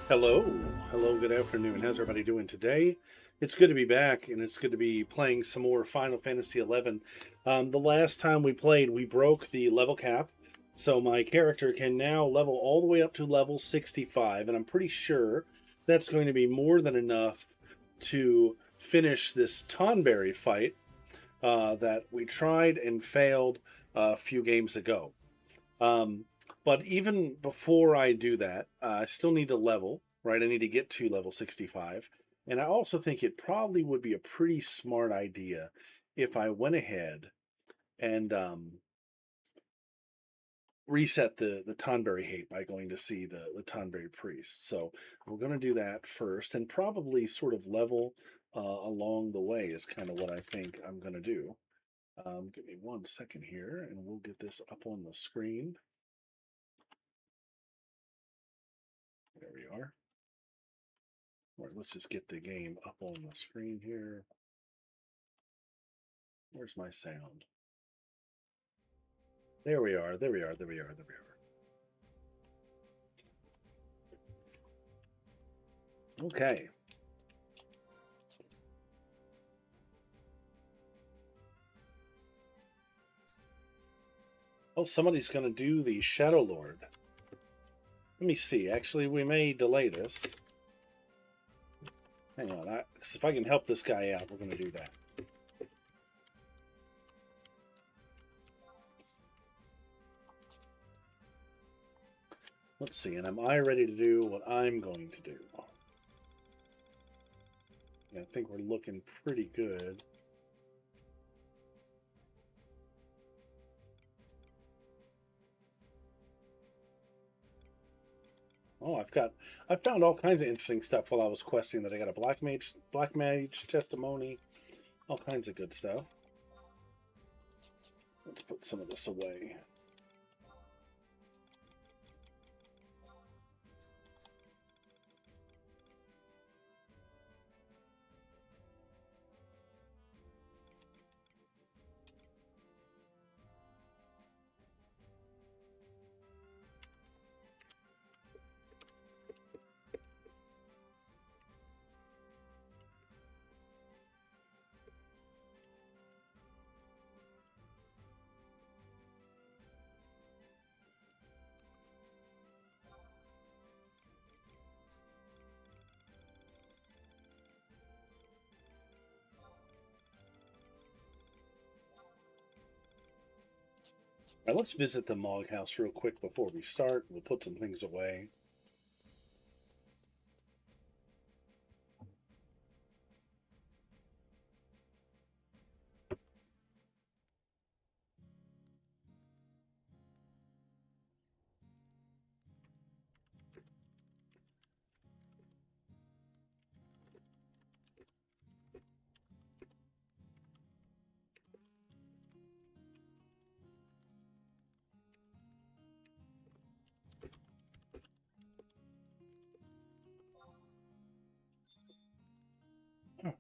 Hello, hello, good afternoon. How's everybody doing today? It's good to be back, and it's good to be playing some more Final Fantasy XI. The last time we played, we broke the level cap, so my character can now level all the way up to level 65, and I'm pretty sure that's going to be more than enough to finish this Tonberry fight that we tried and failed a few games ago. Um, but even before I do that, I still need to level, right? I need to get to level 65. And I also think it probably would be a pretty smart idea if I went ahead and reset the Tonberry hate by going to see the Tonberry priest. So we're going to do that first and probably sort of level along the way is kind of what I think I'm going to do. Give me 1 second here and we'll get this up on the screen. There we are. All right, let's just get the game up on the screen here. Where's my sound? There we are, there we are, there we are, there we are. Okay. Oh, somebody's going to do the Shadow Lord. Let me see. Actually, we may delay this. Hang on. If I can help this guy out, we're going to do that. Let's see. And am I ready to do what I'm going to do? Yeah, I think we're looking pretty good. Oh, I found all kinds of interesting stuff while I was questing. That I got a black mage testimony, all kinds of good stuff. Let's put some of this away. All right, let's visit the Mog House real quick before we start. We'll put some things away. Oh,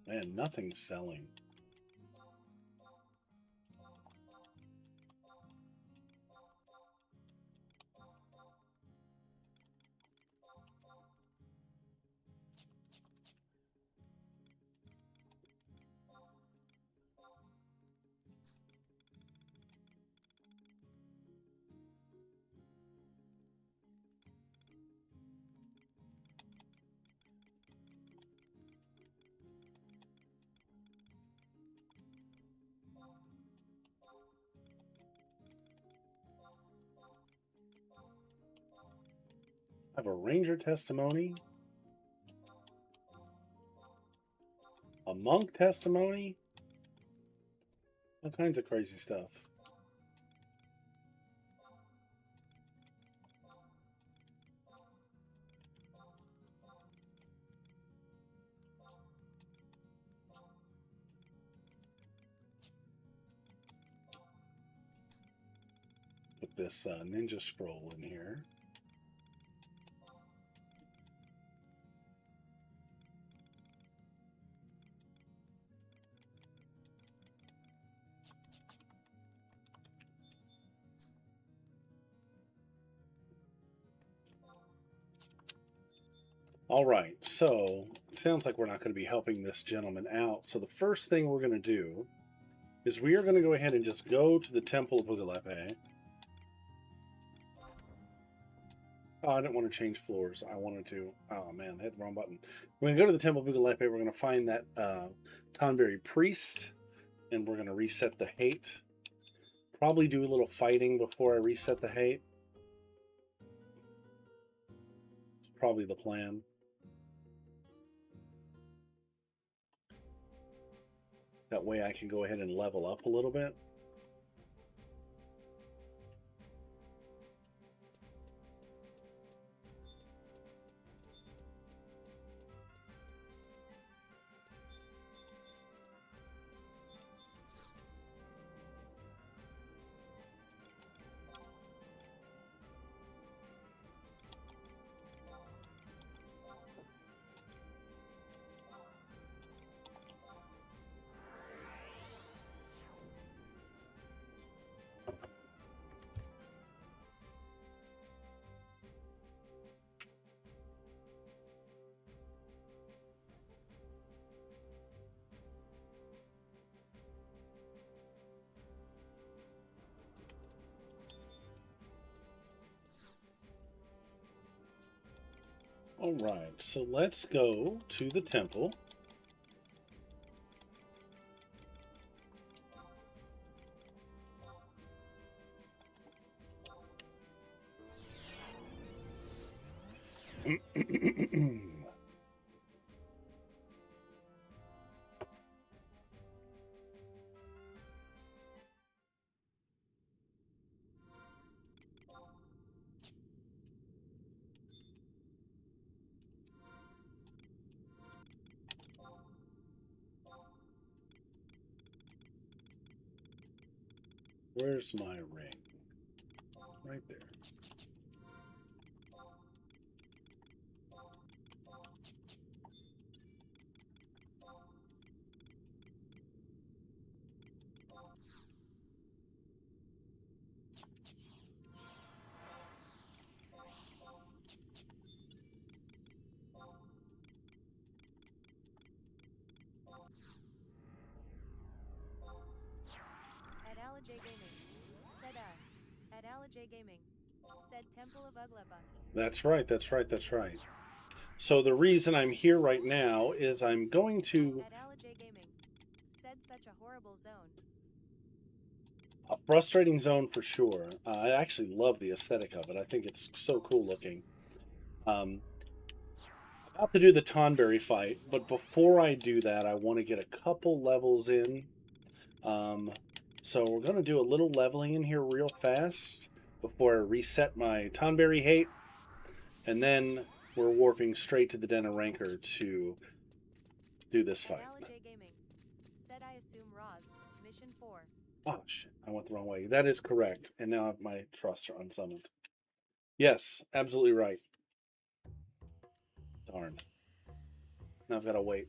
man, nothing's selling. I have a ranger testimony, a monk testimony, all kinds of crazy stuff. Put this ninja scroll in here. All right, so it sounds like we're not going to be helping this gentleman out. So the first thing we're going to do is we are going to go ahead and just go to the Temple of Ugalepe. Oh, I didn't want to change floors. I wanted to. Oh man, I hit the wrong button. We're going to go to the Temple of Ugalepe. We're going to find that Tonberry priest, and we're going to reset the hate. Probably do a little fighting before I reset the hate. It's probably the plan. That way I can go ahead and level up a little bit. All right, so let's go to the temple. Where's my ring? Right there. That's right, that's right, that's right. So the reason I'm here right now is I'm going to... A frustrating zone for sure. I actually love the aesthetic of it. I think it's so cool looking. About to do the Tonberry fight, but before I do that, I want to get a couple levels in. So we're going to do a little leveling in here real fast before I reset my Tonberry hate. And then we're warping straight to the Den of Rancor to do this fight. Oh, shit. I went the wrong way. That is correct. And now my trusts are unsummoned. Yes, absolutely right. Darn. Now I've got to wait.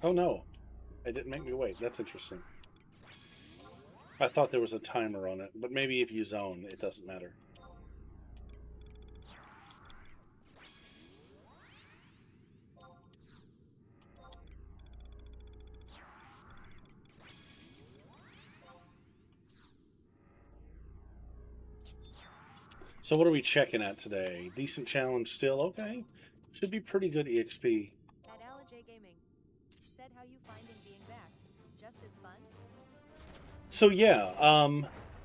Oh no, it didn't make me wait. That's interesting. I thought there was a timer on it, but maybe if you zone, it doesn't matter. So what are we checking at today? Decent challenge still? Okay. Should be pretty good EXP. So yeah,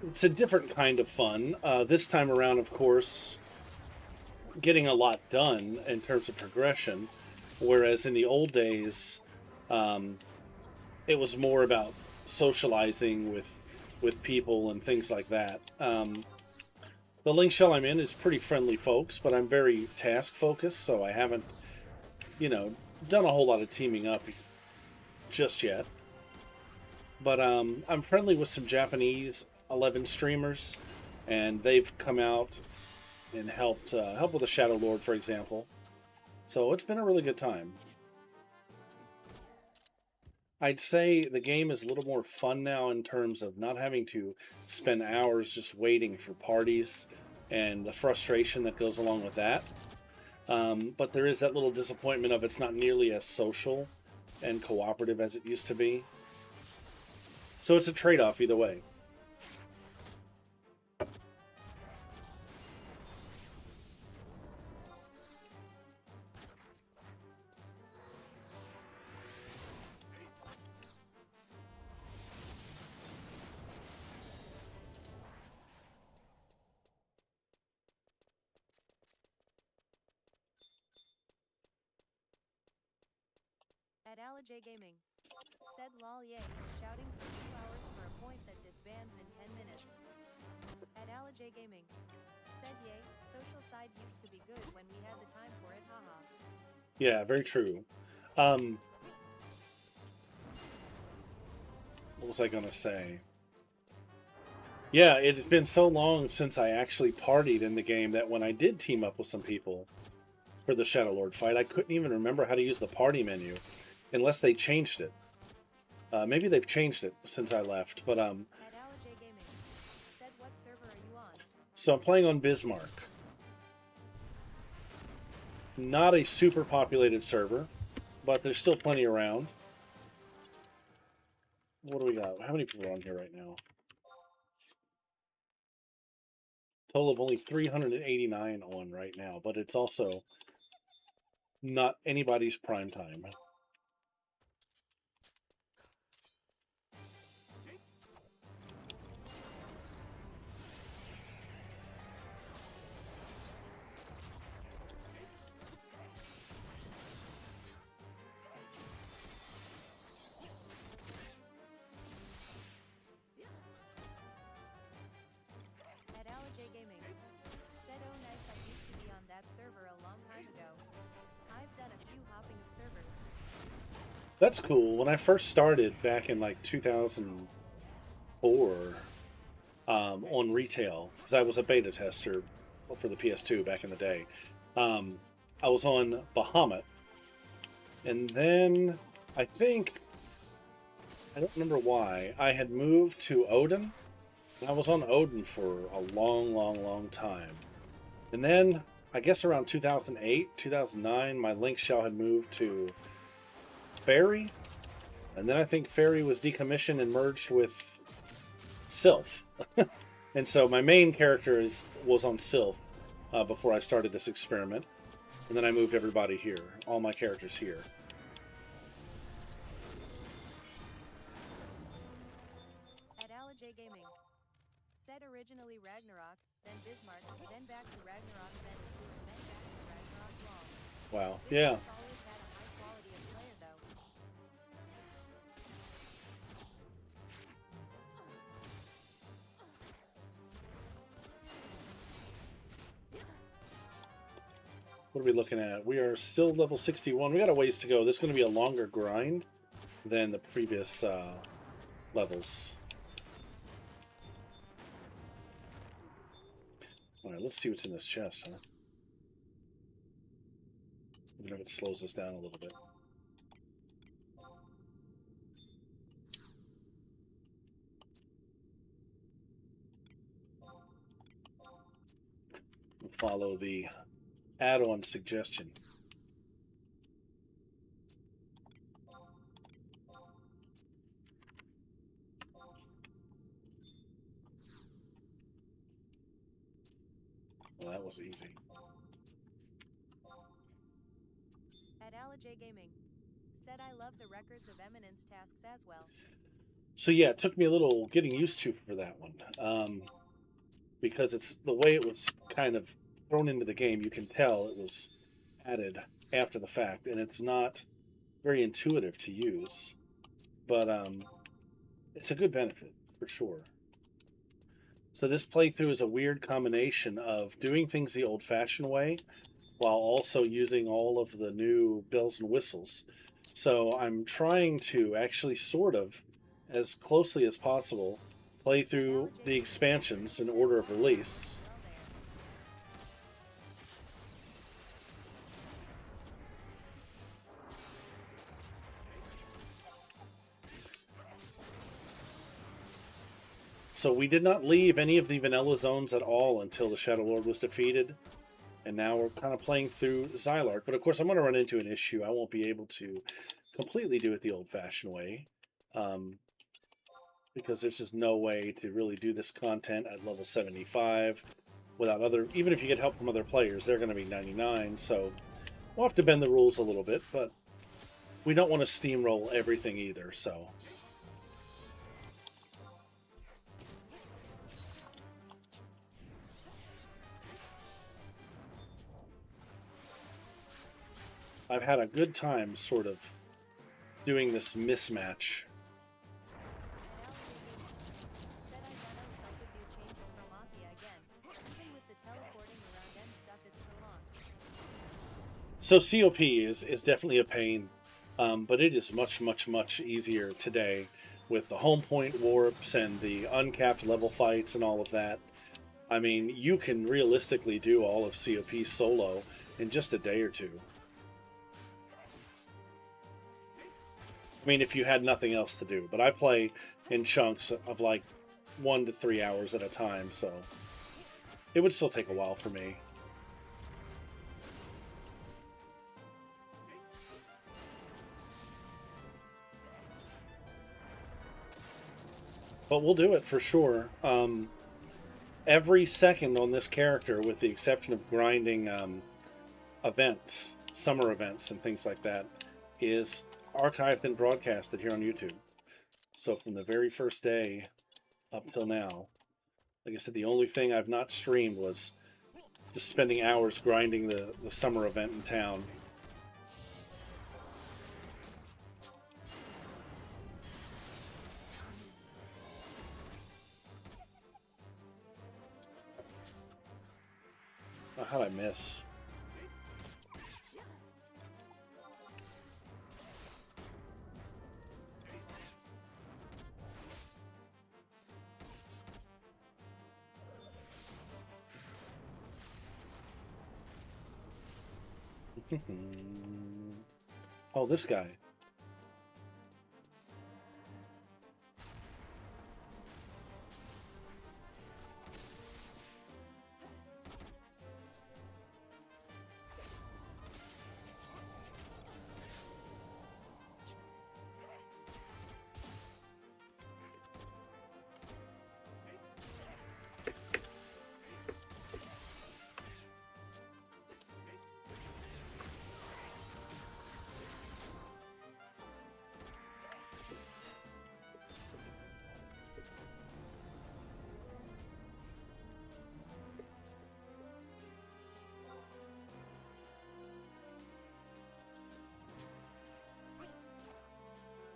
it's a different kind of fun. This time around, of course, getting a lot done in terms of progression, whereas in the old days, it was more about socializing with people and things like that. The link shell I'm in is pretty friendly folks, but I'm very task focused, so I haven't, done a whole lot of teaming up just yet. But I'm friendly with some Japanese 11 streamers, and they've come out and helped with the Shadow Lord, for example. So it's been a really good time. I'd say the game is a little more fun now in terms of not having to spend hours just waiting for parties and the frustration that goes along with that. But there is that little disappointment of it's not nearly as social and cooperative as it used to be. So it's a trade-off either way. At J Gaming. Said lol yay, shouting for 2 hours for a point that disbands in 10 minutes. At J Gaming. Said yay, social side used to be good when we had the time for it, haha. Yeah, very true. What was I gonna say? Yeah, it's been so long since I actually partied in the game that when I did team up with some people for the Shadow Lord fight, I couldn't even remember how to use the party menu, unless they changed it. Maybe they've changed it since I left, but At J Gaming. Said what server are you on? So I'm playing on Bismarck. Not a super populated server, but there's still plenty around. What do we got? How many people are on here right now? Total of only 389 on right now, but it's also not anybody's prime time. At J Gaming. Said oh nice, I used to be on that server a long time ago. I've done a few hopping of servers. That's cool. When I first started back in like 2004 on retail, because I was a beta tester for the PS2 back in the day, I was on Bahamut. And then I don't remember why, I had moved to Odin. And I was on Odin for a long, long, long time. And then, I guess around 2008, 2009, my Link Shell had moved to Fairy. And then I think Fairy was decommissioned and merged with Sylph. And so my main character was on Sylph before I started this experiment. And then I moved everybody here, all my characters here. At J Gaming. Said originally Ragnarok, then Bismarck, then back to Ragnarok, then Asur, then back to Ragnarok long. Wow, yeah. Bismarck always had a high quality of player though. What are we looking at? We are still level 61. We got a ways to go. This is going to be a longer grind than the previous levels. All right, let's see what's in this chest, huh? Even if it slows us down a little bit. We'll follow the add-on suggestion. Well, that was easy. At J Gaming. Said I love the Records of Eminence tasks as well. So yeah, it took me a little getting used to for that one. Because it's the way it was kind of thrown into the game, you can tell it was added after the fact, and it's not very intuitive to use. But it's a good benefit, for sure. So this playthrough is a weird combination of doing things the old-fashioned way while also using all of the new bells and whistles. So I'm trying to actually sort of, as closely as possible, play through the expansions in order of release. So we did not leave any of the vanilla zones at all until the Shadow Lord was defeated. And now we're kind of playing through Xylark. But of course, I'm going to run into an issue. I won't be able to completely do it the old-fashioned way. Because there's just no way to really do this content at level 75 without other... Even if you get help from other players, they're going to be 99. So we'll have to bend the rules a little bit. But we don't want to steamroll everything either, so... I've had a good time sort of doing this mismatch. So COP is definitely a pain, but it is much, much, much easier today with the home point warps and the uncapped level fights and all of that. I mean, you can realistically do all of COP solo in just a day or two. I mean, if you had nothing else to do. But I play in chunks of like 1 to 3 hours at a time, so it would still take a while for me. But we'll do it for sure. Every second on this character, with the exception of grinding events, summer events and things like that, is archived and broadcasted here on YouTube. So from the very first day up till now, like I said, the only thing I've not streamed was just spending hours grinding the summer event in town. Oh, how'd I miss? Oh, this guy.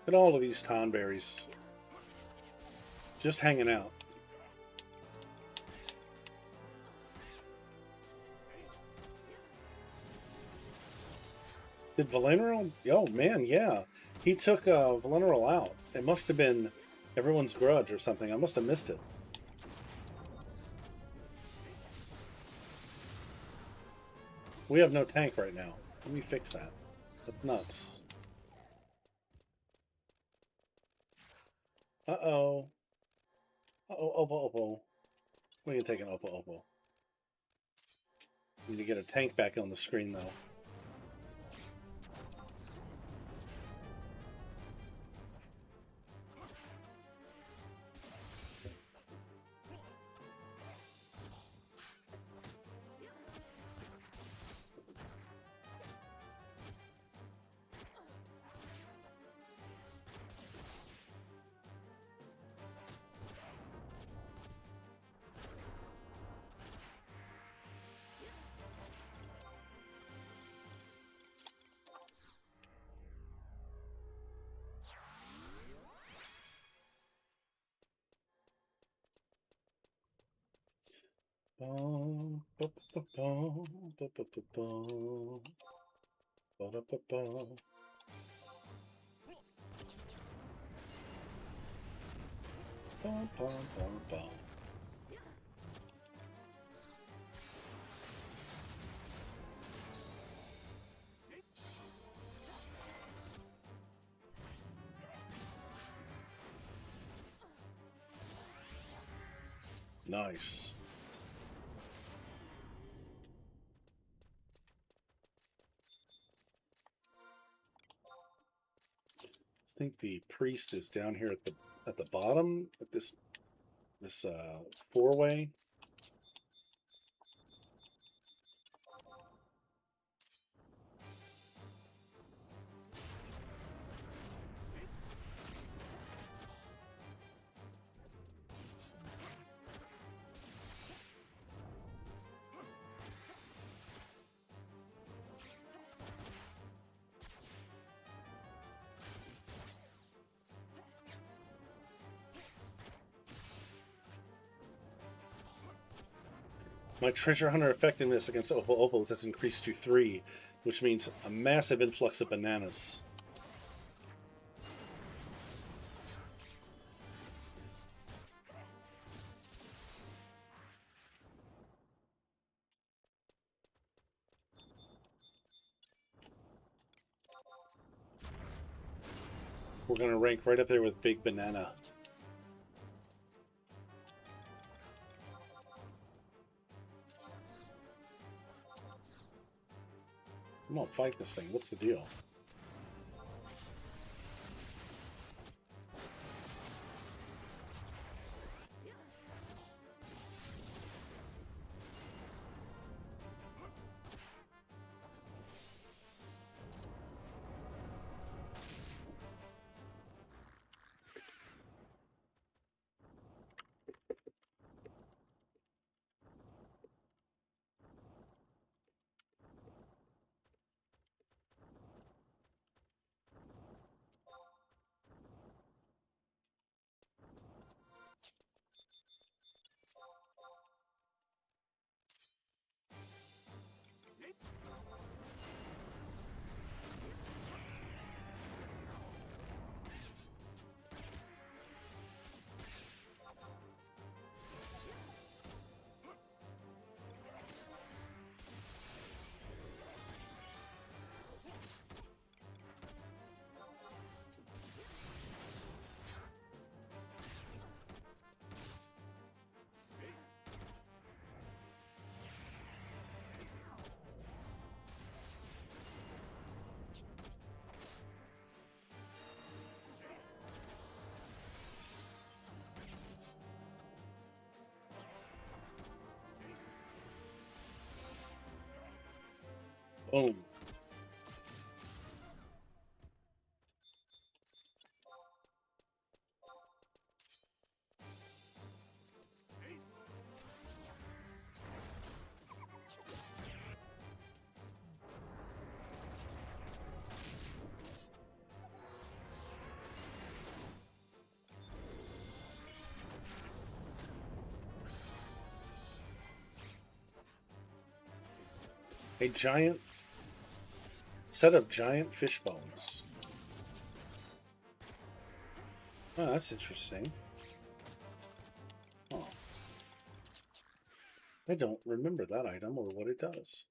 Look at all of these Tonberries just hanging out. Did Valenero? Oh man, yeah. He took Valenero out. It must have been everyone's grudge or something. I must have missed it. We have no tank right now. Let me fix that. That's nuts. Uh-oh. Uh-oh, Oppo, Oppo. We can take an Oppo, Oppo. Need to get a tank back on the screen, though. Nice. I think the priest is down here at the bottom at this four-way. My treasure hunter effectiveness against opals has increased to 3, which means a massive influx of bananas. We're going to rank right up there with Big Banana. Come on, fight this thing. What's the deal? Boom. A giant set of giant fish bones. Oh, that's interesting. Oh. I don't remember that item or what it does.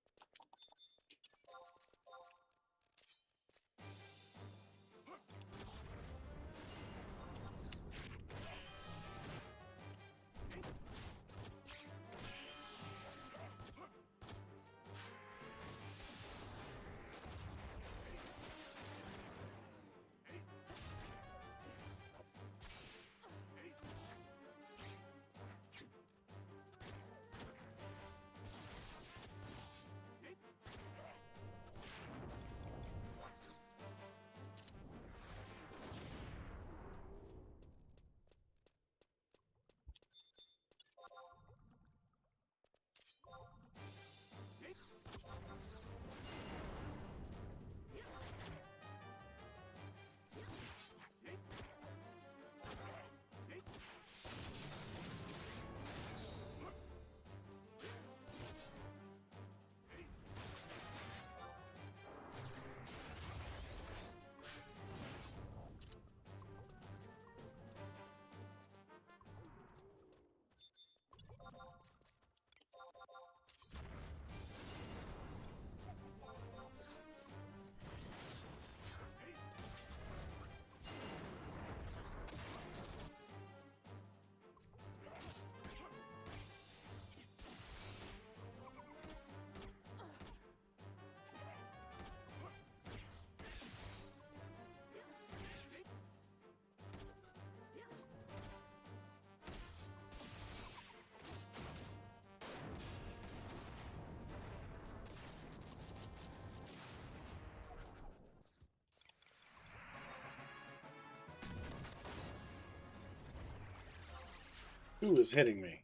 Who is hitting me?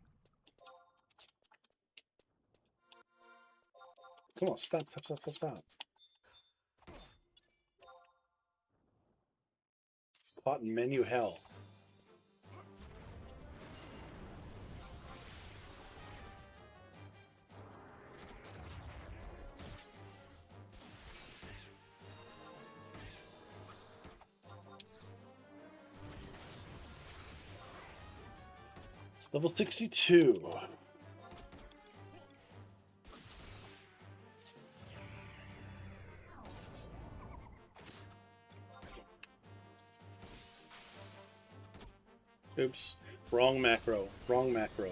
Come on, stop. Caught in menu hell. Level 62. Oops. Wrong macro. Wrong macro.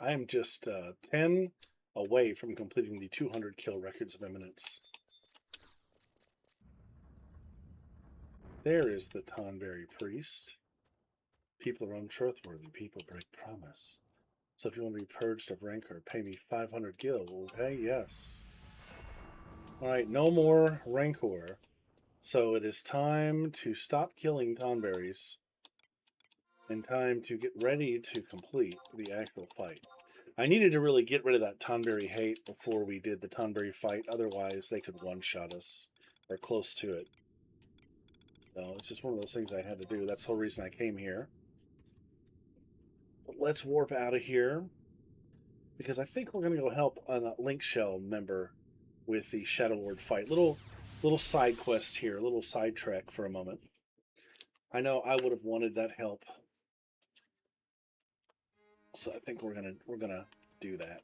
I am just 10 away from completing the 200 kill records of eminence. There is the Tonberry priest. People are untrustworthy. People break promise. So if you want to be purged of rancor, pay me 500 gil. Will we pay? Yes. Alright, no more rancor. So it is time to stop killing Tonberries. And time to get ready to complete the actual fight. I needed to really get rid of that Tonberry hate before we did the Tonberry fight. Otherwise, they could one-shot us. Or close to it. So it's just one of those things I had to do. That's the whole reason I came here. But let's warp out of here. Because I think we're going to go help a Link Shell member with the Shadow Lord fight. Little side quest here. A little side trek for a moment. I know I would have wanted that help. So I think we're gonna do that.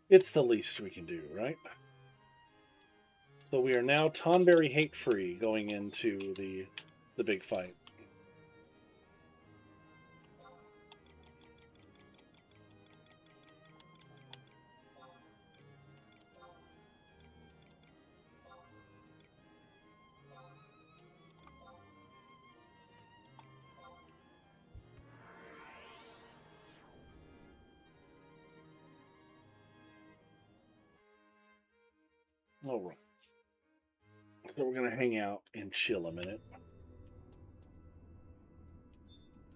It's the least we can do, right? So we are now Tonberry hate free going into the big fight. All right. So we're going to hang out and chill a minute.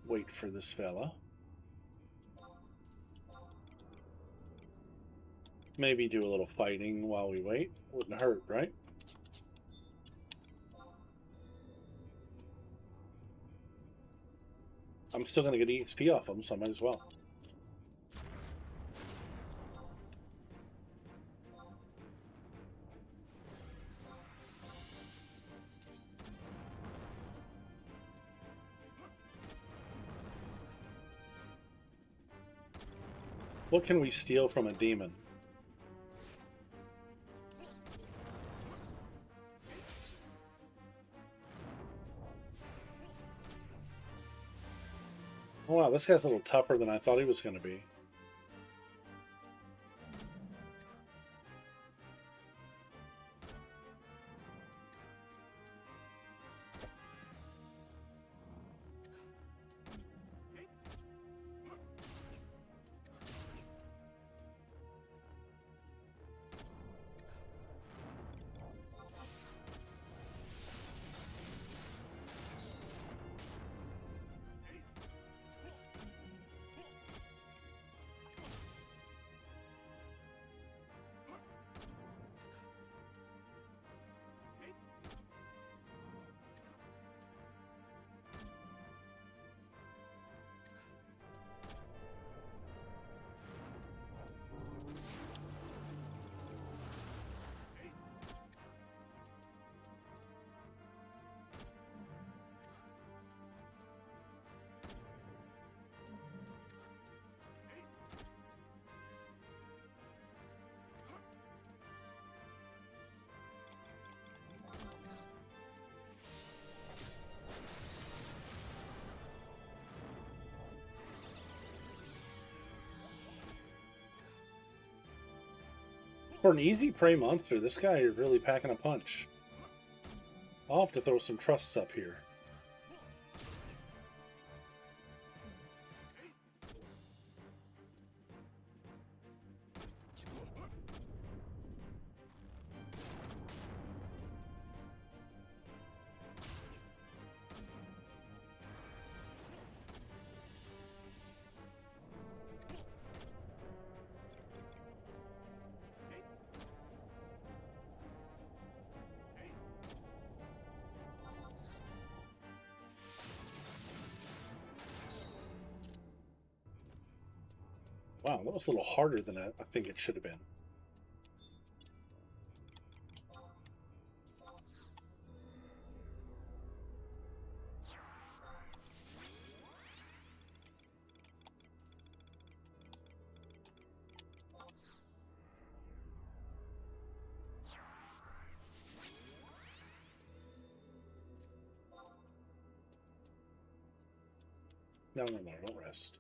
Wait for this fella. Maybe do a little fighting while we wait. Wouldn't hurt, right? I'm still going to get EXP off them, so I might as well. What can we steal from a demon? Oh, wow, this guy's a little tougher than I thought he was going to be. For an easy prey monster, this guy is really packing a punch. I'll have to throw some trusts up here. Wow, that was a little harder than I think it should have been. No, don't rest.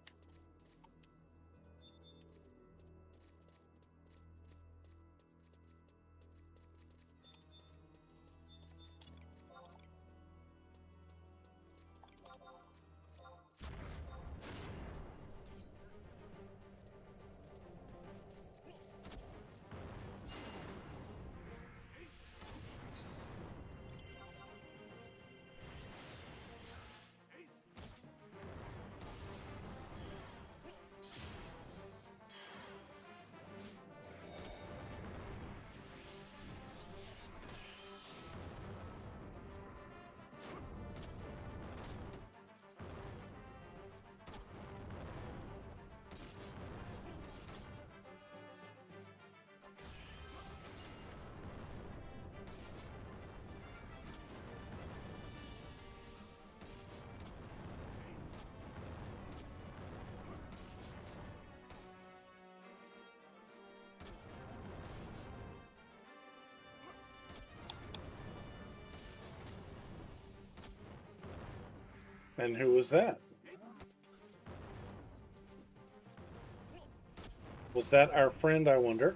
And who was that? Was that our friend, I wonder?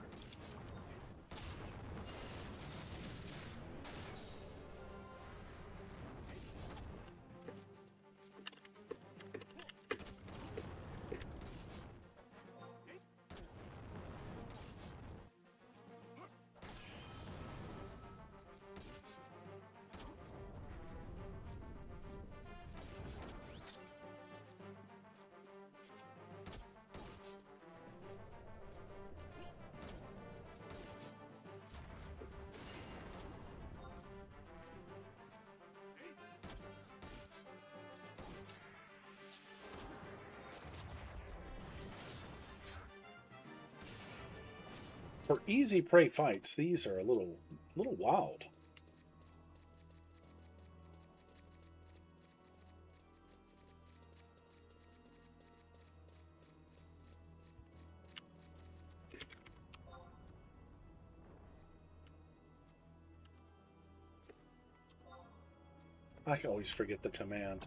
For easy prey fights, these are a little wild. I can always forget the command.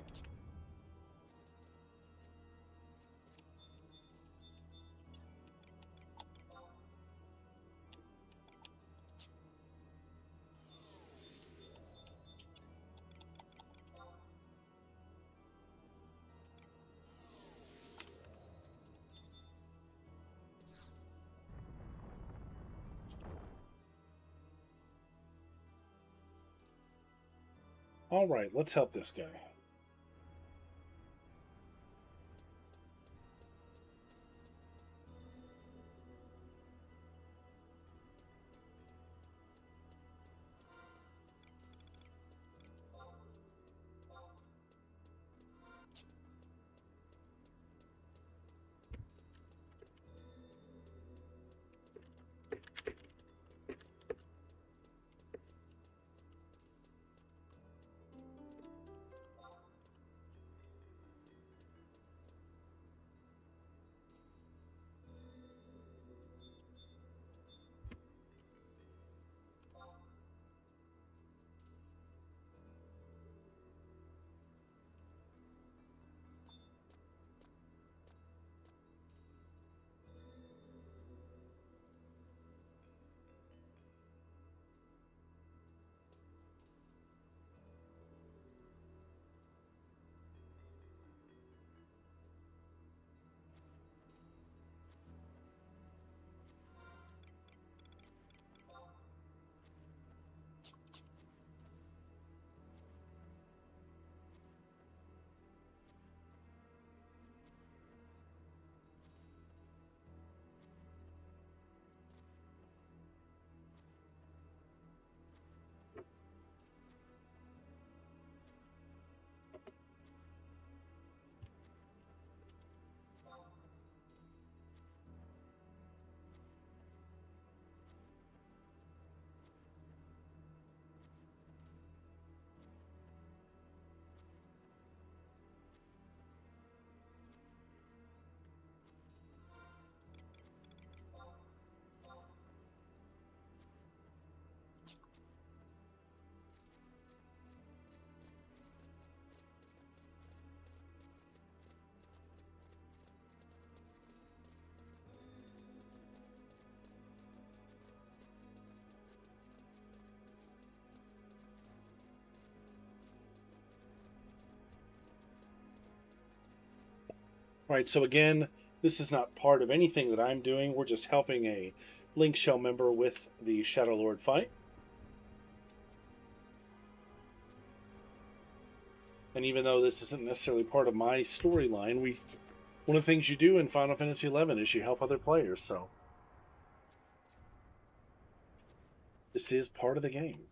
All right, let's help this guy. Right, so again, this is not part of anything that I'm doing. We're just helping a Link Shell member with the Shadow Lord fight. And even though this isn't necessarily part of my storyline, one of the things you do in Final Fantasy XI is you help other players, so this is part of the game.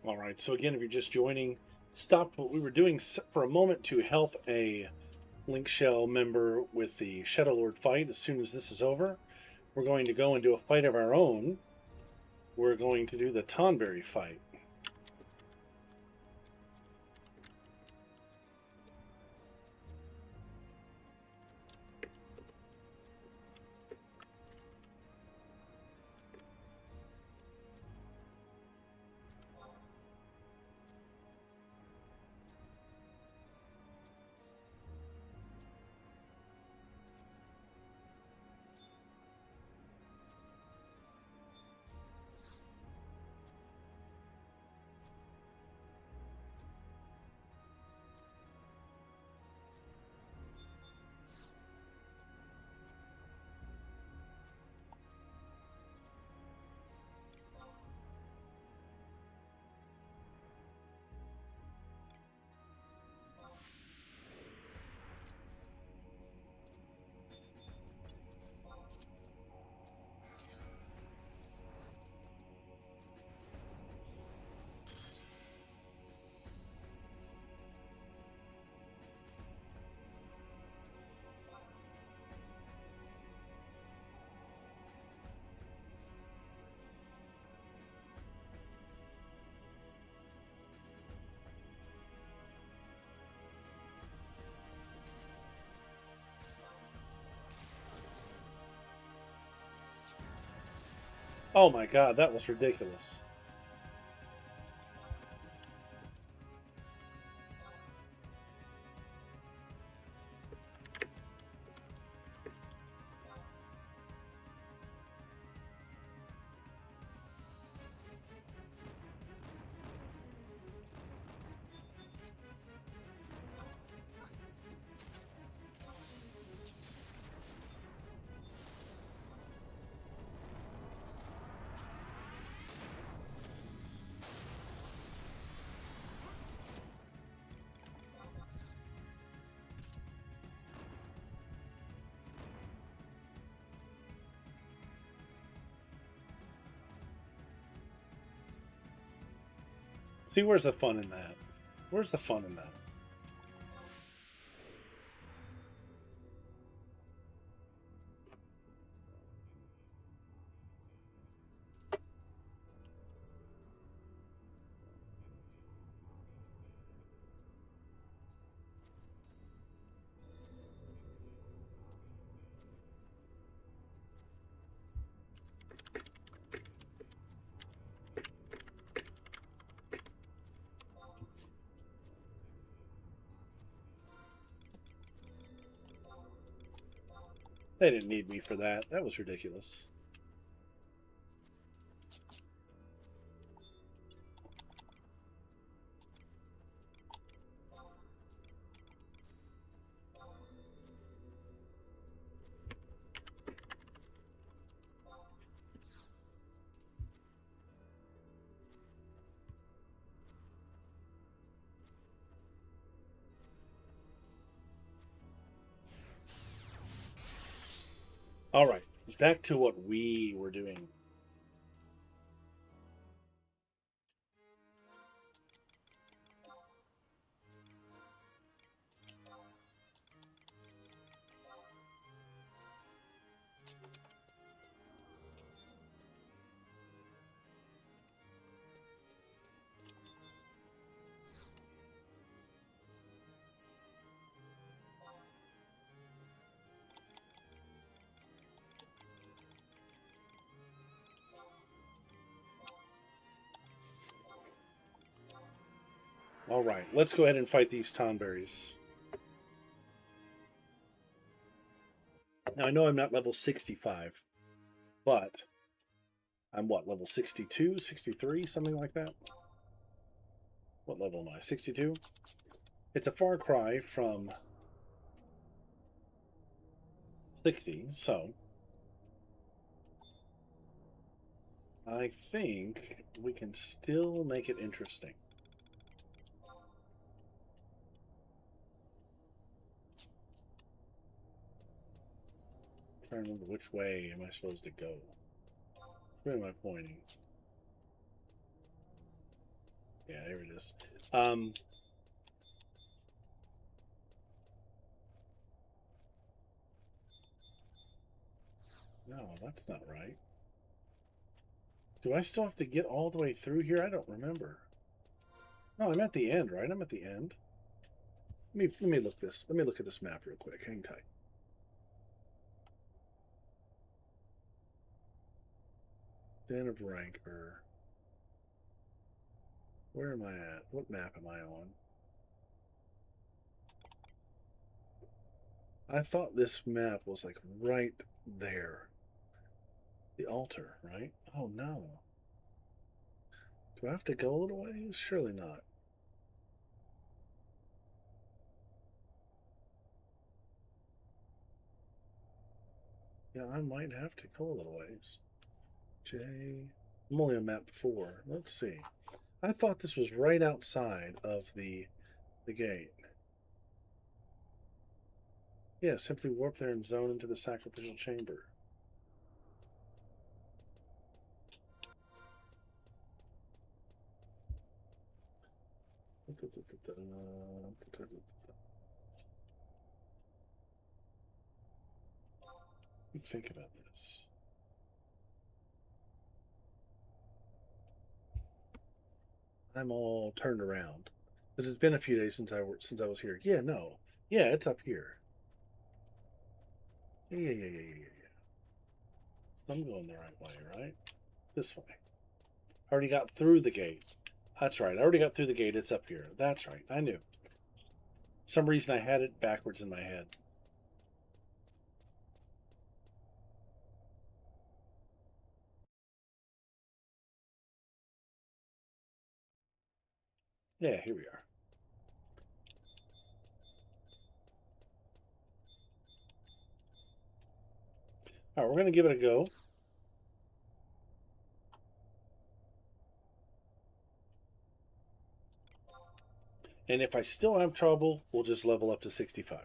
All right, so again, if you're just joining, stopped what we were doing for a moment to help a Link Shell member with the Shadow Lord fight. As soon as this is over, we're going to go and do a fight of our own. We're going to do the Tonberry fight. Oh my god, that was ridiculous. See, where's the fun in that? Where's the fun in that? They didn't need me for that. That was ridiculous. All right, back to what we were doing. All right, let's go ahead and fight these Tonberries. Now, I know I'm not level 65, but I'm what, level 62, 63, something like that? What level am I? 62? It's a far cry from 60, so I think we can still make it interesting. I'm trying to remember which way am I supposed to go. Where am I pointing? Yeah, there it is. No, that's not right. Do I still have to get all the way through here? I don't remember. No, I'm at the end, right? I'm at the end. Let me look this. Let me look at this map real quick. Hang tight. Den of Rancor. Where am I at? What map am I on? I thought this map was like right there. The altar, right? Oh no. Do I have to go a little ways? Surely not. Yeah, I might have to go a little ways. I'm only on map 4. Let's see. I thought this was right outside of the gate. Yeah, simply warp there and zone into the sacrificial chamber. Let's think about this. I'm all turned around because it's been a few days since I was here. Yeah, no, yeah, it's up here. Yeah. So I'm going the right way, right? This way. I already got through the gate. That's right. I already got through the gate. It's up here. That's right. I knew. For some reason I had it backwards in my head. Yeah, here we are. All right, we're going to give it a go. And if I still have trouble, we'll just level up to 65.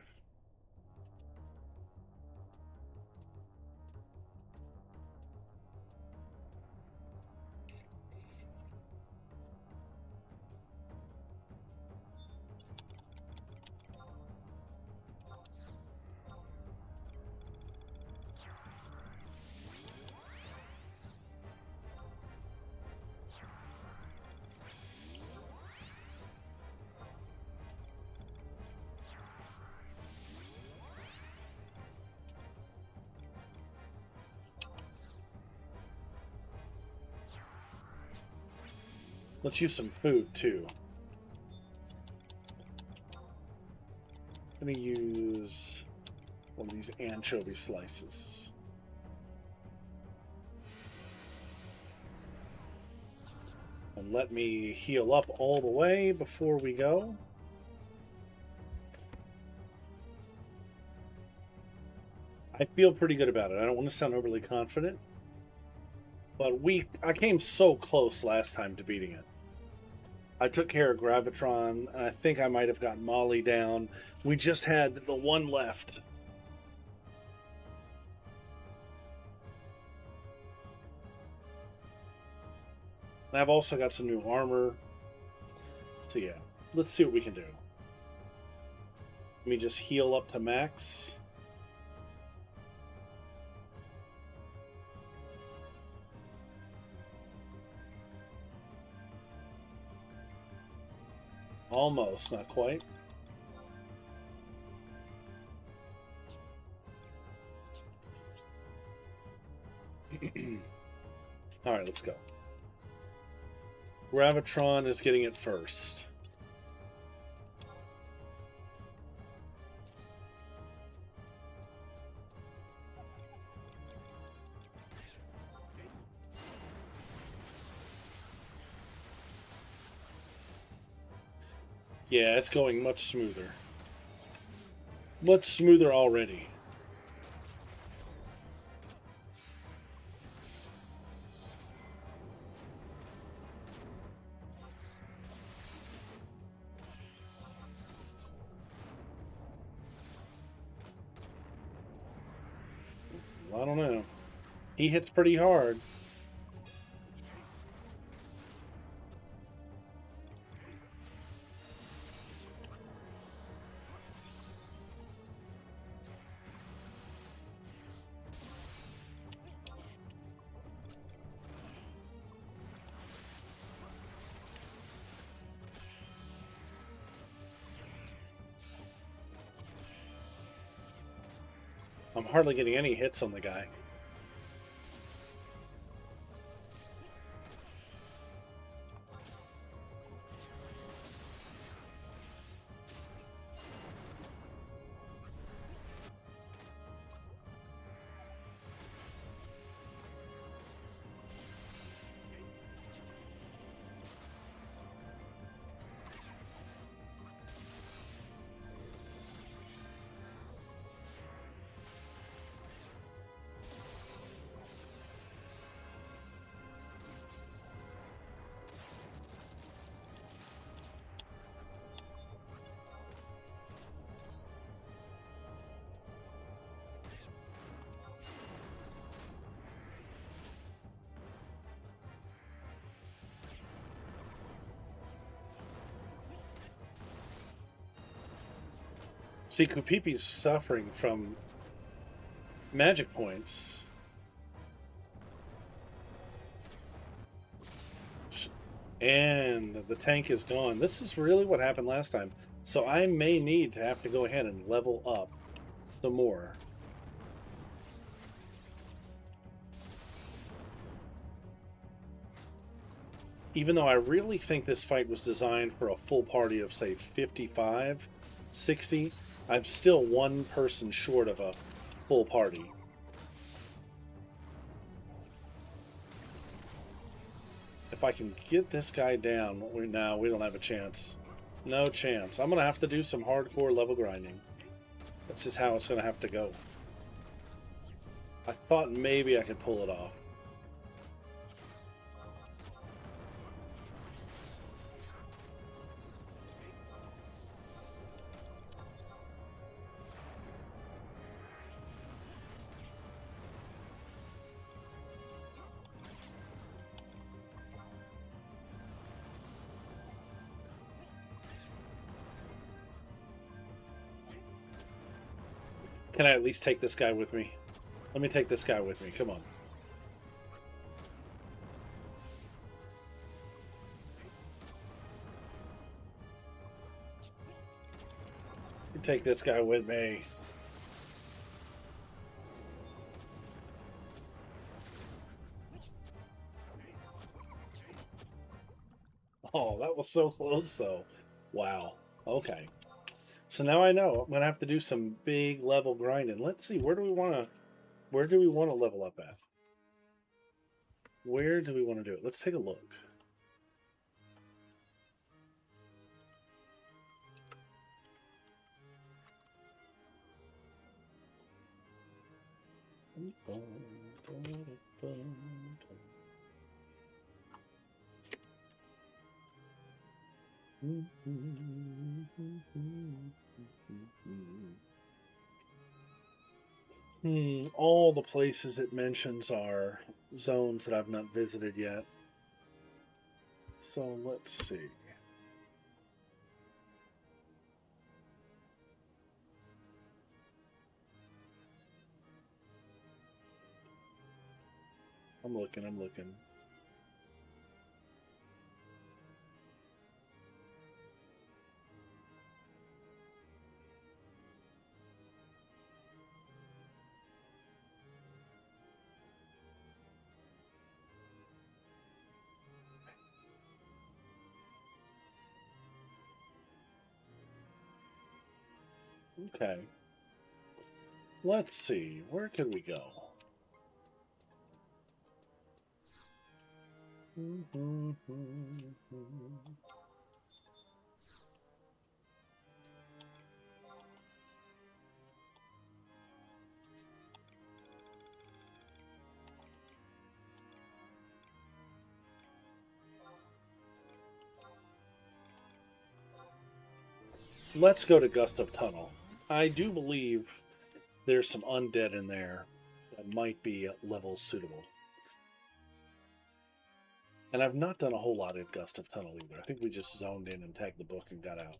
Let's use some food, too. Let me use... One of these anchovy slices. And let me heal up all the way before we go. I feel pretty good about it. I don't want to sound overly confident, but I came so close last time to beating it. I took care of Gravitron. I think I might have gotten Molly down. We just had the one left. And I've also got some new armor. So yeah, let's see what we can do. Let me just heal up to max. Almost, not quite. All right, let's go. Gravitron is getting it first. Yeah, it's going much smoother. Much smoother already. I don't know. He hits pretty hard. I'm hardly getting any hits on the guy. See, Kupipi's suffering from magic points. And the tank is gone. This is really what happened last time. So I may need to have to go ahead and level up some more. Even though I really think this fight was designed for a full party of, say, 55, 60, I'm still one person short of a full party. If I can get this guy down, we don't have a chance. No chance. I'm going to have to do some hardcore level grinding. That's just how it's going to have to go. I thought maybe I could pull it off. Can I at least take this guy with me? Let me take this guy with me. Come on. Take this guy with me. Oh, that was so close, though. Wow. Okay. So now I know I'm gonna have to do some big level grinding. Let's see, where do we want to level up at? Where do we want to do it? Let's take a look. All the places it mentions are zones that I've not visited yet. So let's see. I'm looking. Okay. Let's see. Where could we go? Let's go to Gust of Tunnel. I do believe there's some undead in there that might be at levels suitable. And I've not done a whole lot at Gust of Tunnel either. I think we just zoned in and tagged the book and got out.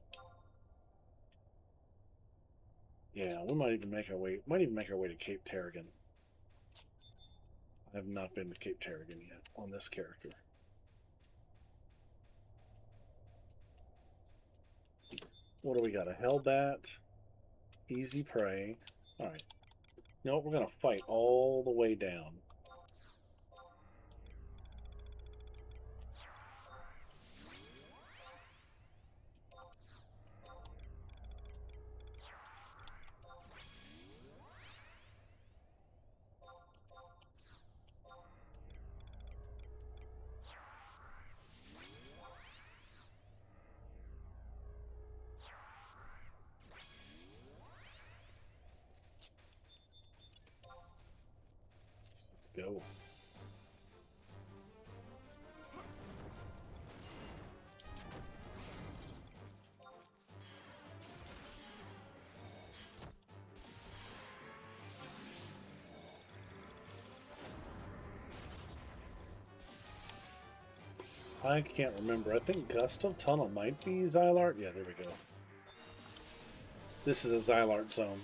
Yeah, we might even make our way to Cape Terrigan. I have not been to Cape Terrigan yet on this character. What do we got? A Hellbat. Easy prey. Alright. You know what? We're going to fight all the way down. Go. I can't remember. I think Gust of Tunnel might be Xylart. Yeah, there we go. This is a Xylart zone.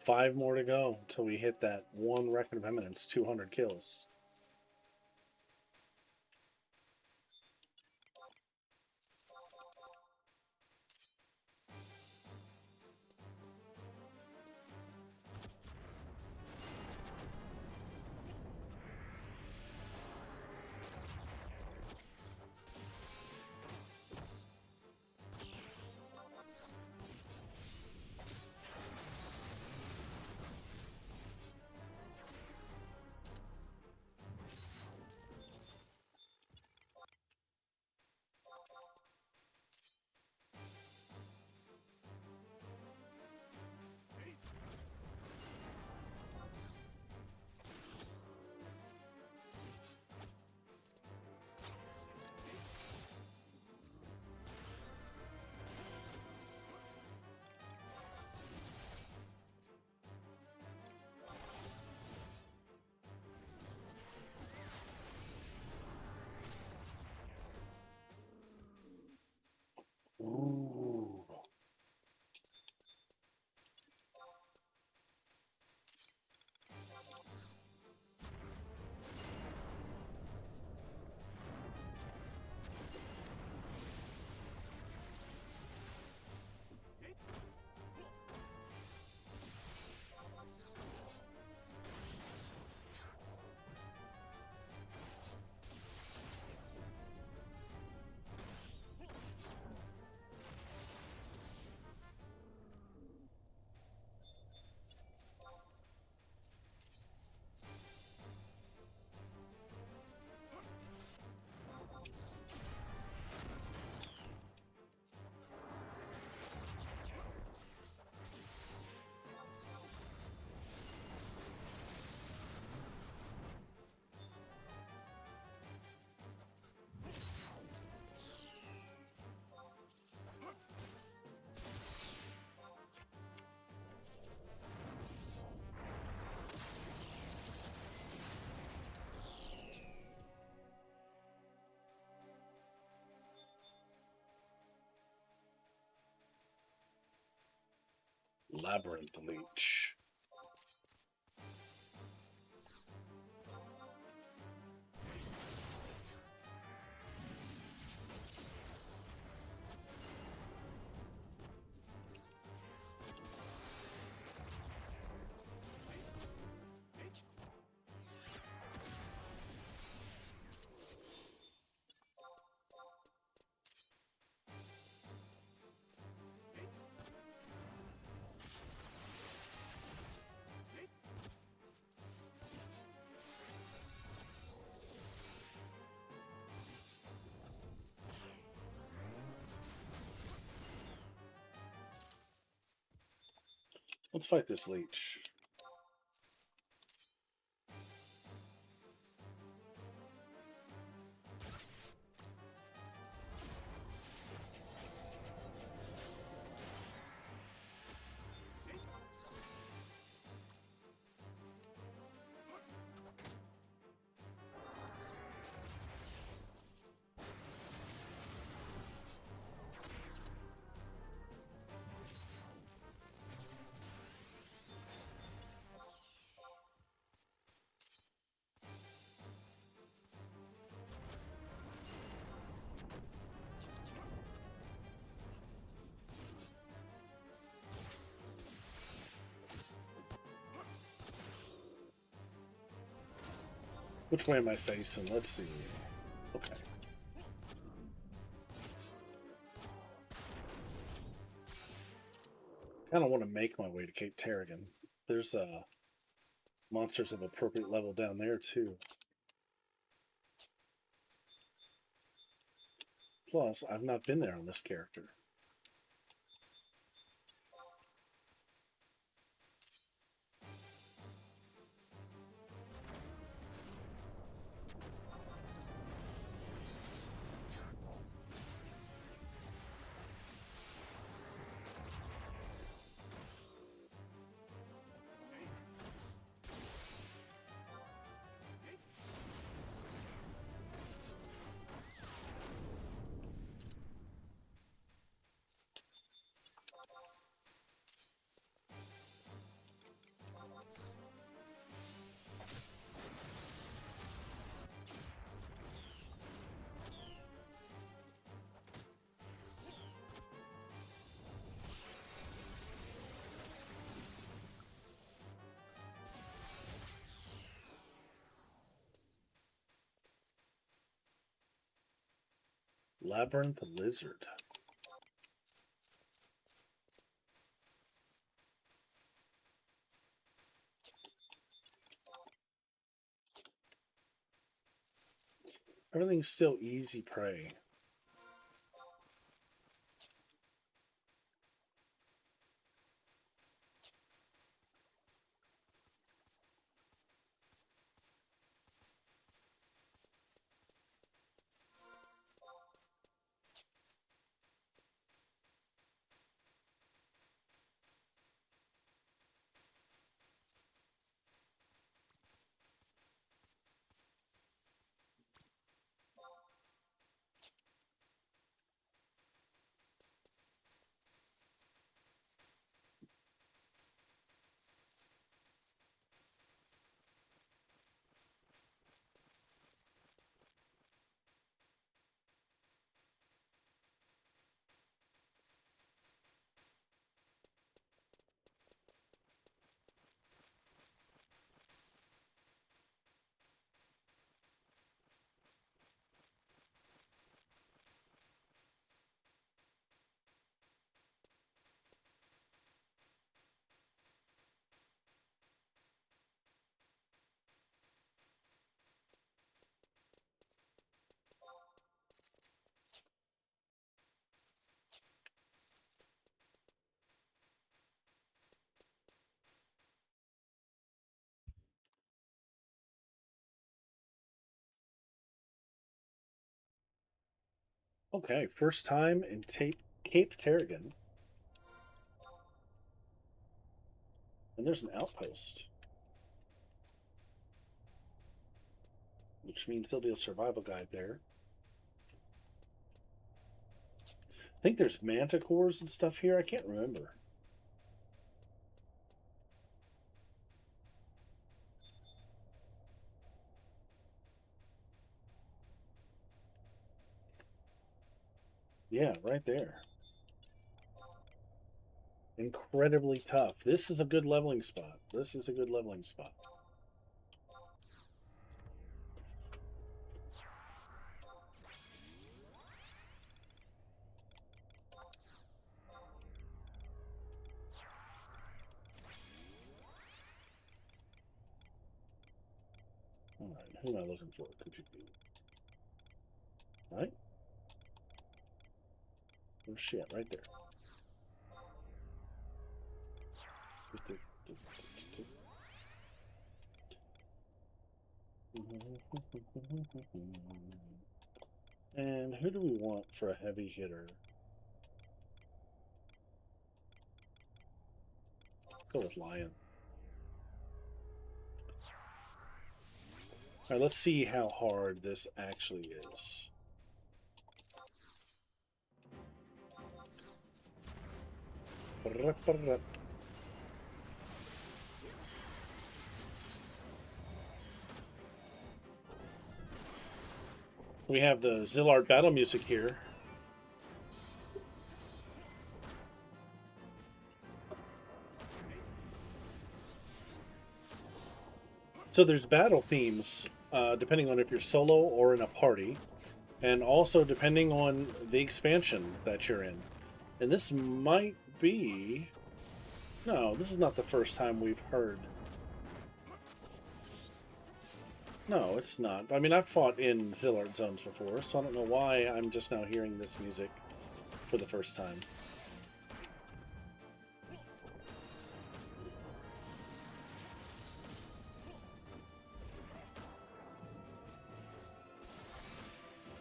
Five more to go until we hit that one record of eminence, 200 kills. Labyrinth Leech. Let's fight this leech. Which way am I facing? Let's see. Okay. Kind of want to make my way to Cape Terrigan. There's monsters of appropriate level down there too. Plus, I've not been there on this character. Labyrinth Lizard. Everything's still easy prey. Okay, first time in Cape Terrigan. And there's an outpost. Which means there'll be a survival guide there. I think there's manticores and stuff here. I can't remember. Yeah, right there. Incredibly tough. This is a good leveling spot. This is a good leveling spot. All right, who am I looking for? Right? Oh shit, right there. And who do we want for a heavy hitter? Go with Lion. All right, let's see how hard this actually is. We have the Zillard battle music here. So there's battle themes, depending on if you're solo or in a party, and also depending on the expansion that you're in. And this might be... No, this is not the first time we've heard. No, it's not. I mean, I've fought in Zillard zones before, so I don't know why I'm just now hearing this music for the first time.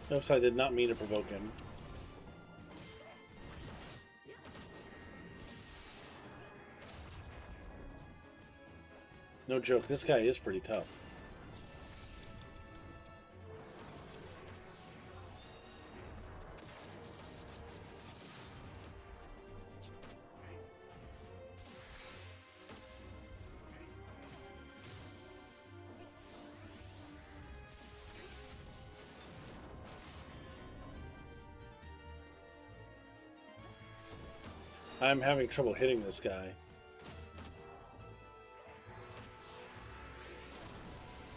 Oops, I did not mean to provoke him. No joke, this guy is pretty tough. I'm having trouble hitting this guy.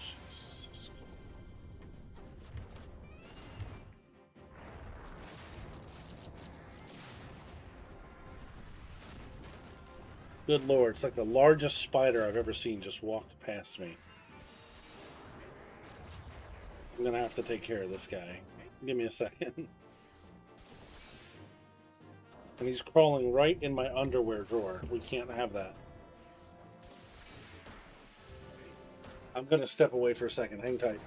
Jesus. Good lord, it's like the largest spider I've ever seen just walked past me. I'm gonna have to take care of this guy. Give me a second. And he's crawling right in my underwear drawer. We can't have that. I'm gonna step away for a second. Hang tight.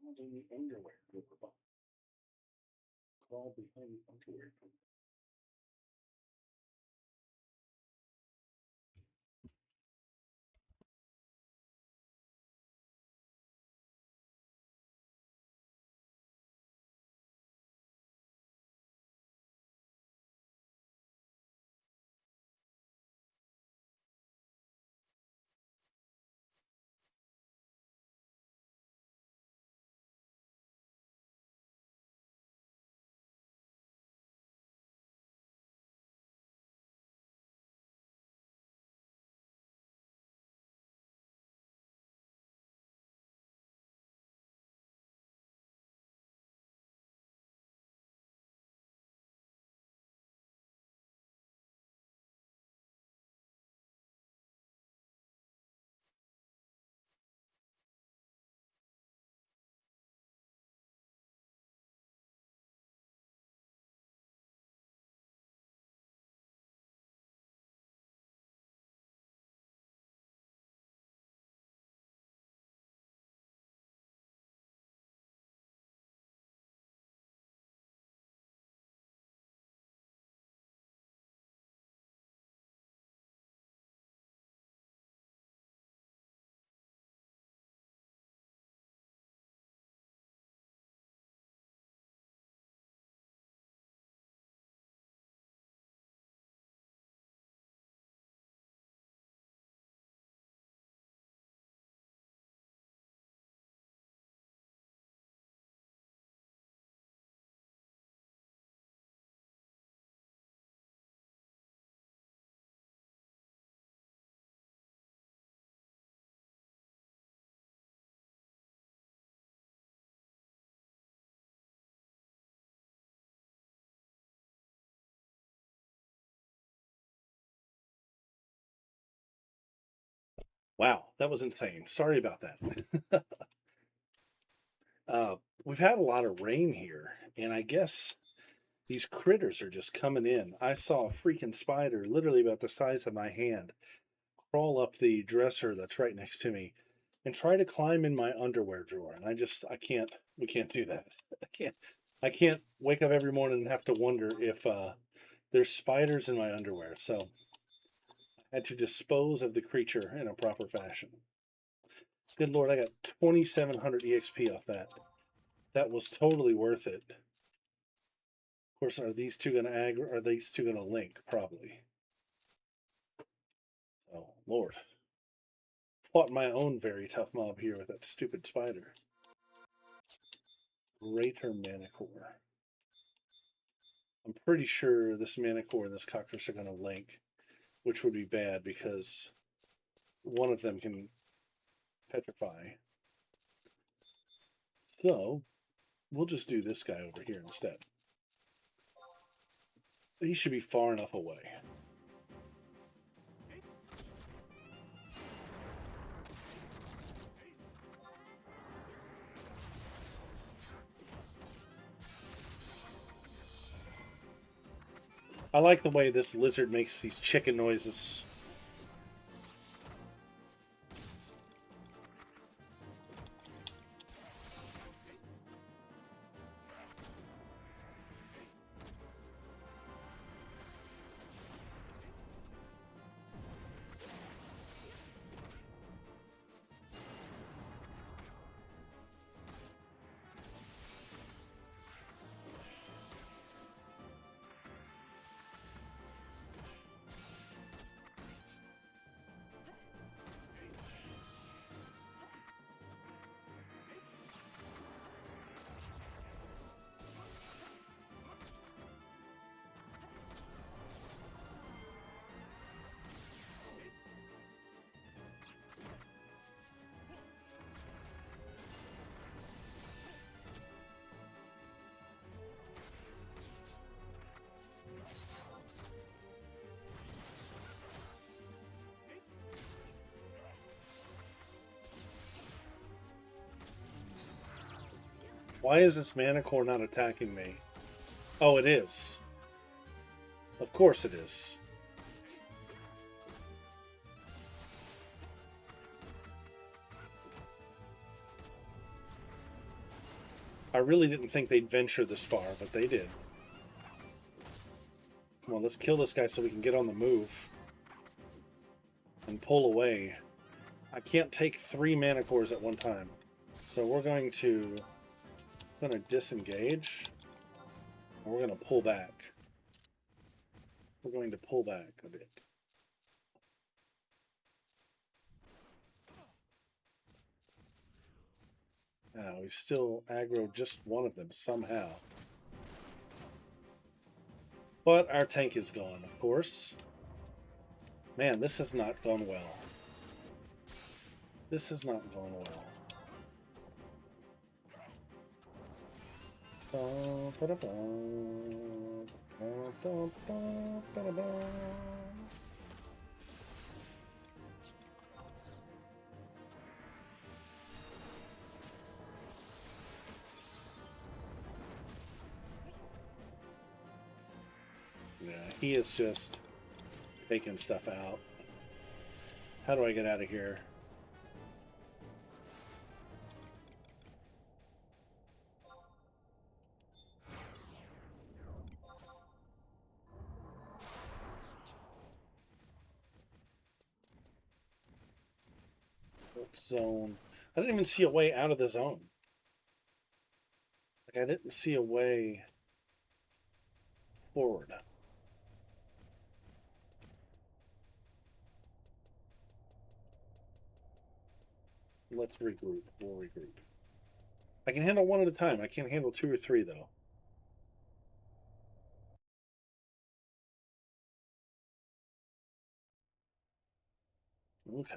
Crawl in the underwear. Crawl behind the underwear. Wow, that was insane. Sorry about that. We've had a lot of rain here, and I guess these critters are just coming in. I saw a freaking spider, literally about the size of my hand, crawl up the dresser that's right next to me and try to climb in my underwear drawer. And I can't, we can't do that. I can't wake up every morning and have to wonder if there's spiders in my underwear. So I had to dispose of the creature in a proper fashion. Good Lord, I got 2,700 EXP off that. That was totally worth it. Of course, are these two going to are these two going to link? Probably. Oh, Lord. Fought my own very tough mob here with that stupid spider. Greater Manicore. I'm pretty sure this Manicore and this Cockatrice are going to link, which would be bad because one of them can petrify. So, we'll just do this guy over here instead. He should be far enough away. I like the way this lizard makes these chicken noises. Why is this Manicore not attacking me? Oh, it is. Of course it is. I really didn't think they'd venture this far, but they did. Come on, let's kill this guy so we can get on the move and pull away. I can't take 3 Manicores at one time. So we're going to disengage. And we're going to pull back. We're going to pull back a bit. Now, we still aggro just one of them somehow. But our tank is gone, of course. Man, this has not gone well. This has not gone well. Yeah, he is just taking stuff out. How do I get out of here? What zone? I didn't even see a way out of the zone. Like, I didn't see a way forward. Let's regroup. We'll regroup. I can handle one at a time. I can't handle 2 or 3, though. Okay.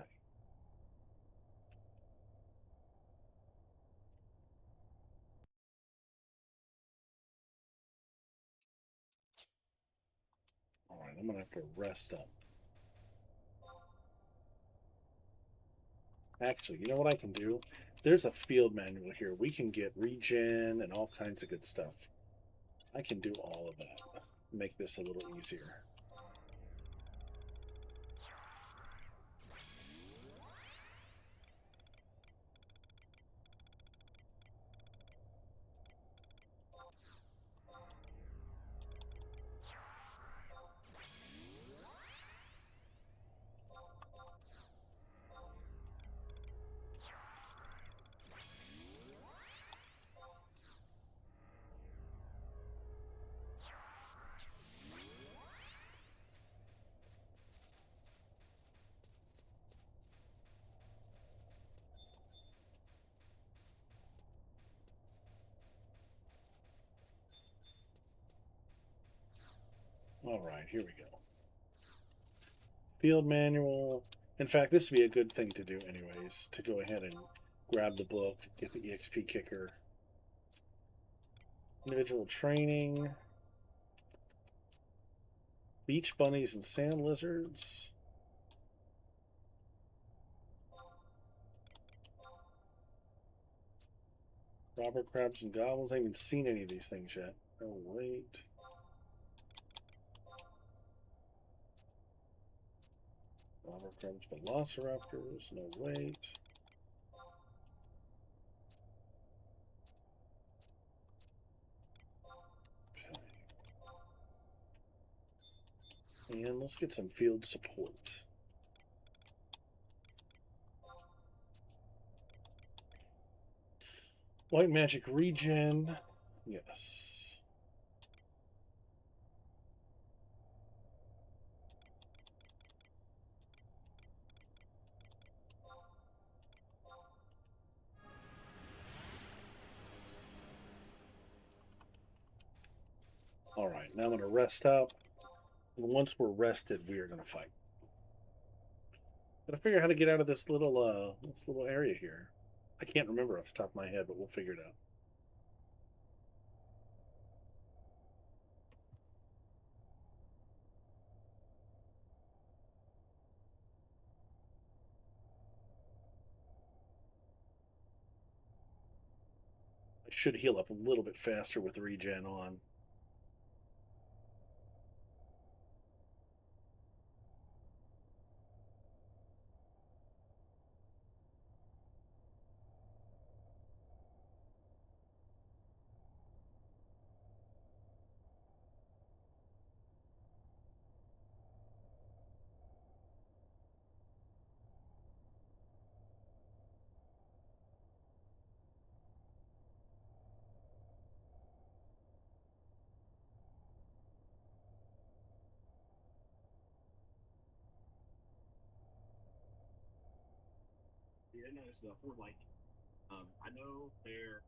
All right, I'm going to have to rest up. Actually, you know what I can do? There's a field manual here. We can get regen and all kinds of good stuff. I can do all of that. Make this a little easier. All right, here we go. Field manual. In fact, this would be a good thing to do anyways, to go ahead and grab the book, get the EXP kicker. Individual training. Beach bunnies and sand lizards. Robber crabs and goblins. I haven't even seen any of these things yet. Oh, wait. Robber crabs, velociraptors. No, wait. Okay. And let's get some field support. White magic regen. Yes. All right, now I'm going to rest up. And once we're rested, we are going to fight. Gotta figure out how to get out of this little area here. I can't remember off the top of my head, but we'll figure it out. I should heal up a little bit faster with regen on. Yeah, no, it's for like, I know they're.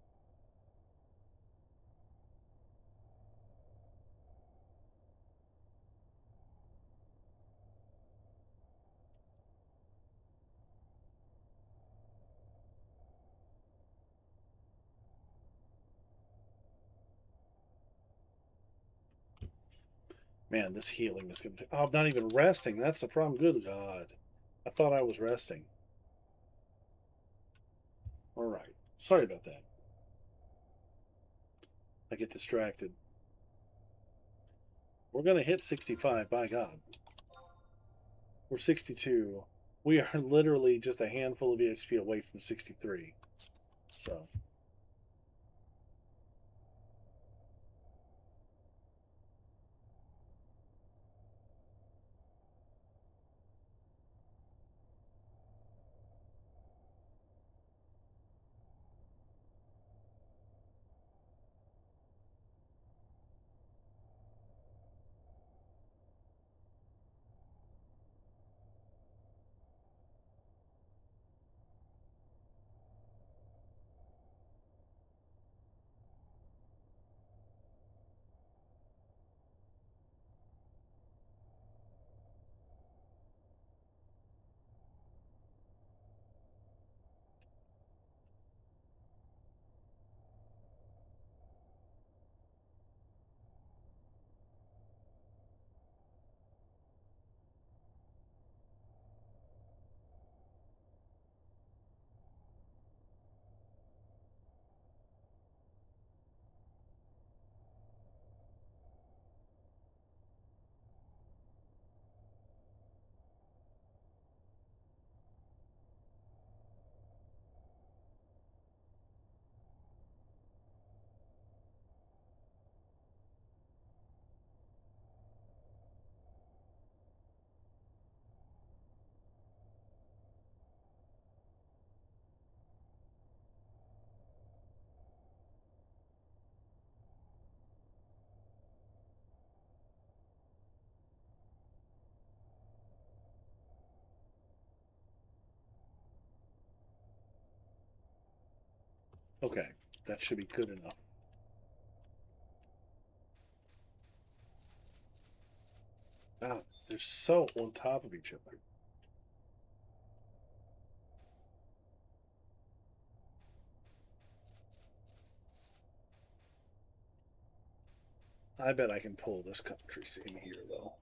Man, this healing is going to... Oh, I'm not even resting. That's the problem. Good God. I thought I was resting. All right. Sorry about that. I get distracted. We're going to hit 65, by God. We're 62. We are literally just a handful of EXP away from 63. So... Okay, that should be good enough. Ah, they're so on top of each other. I bet I can pull this country in here, though.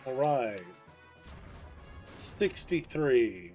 All right. 63.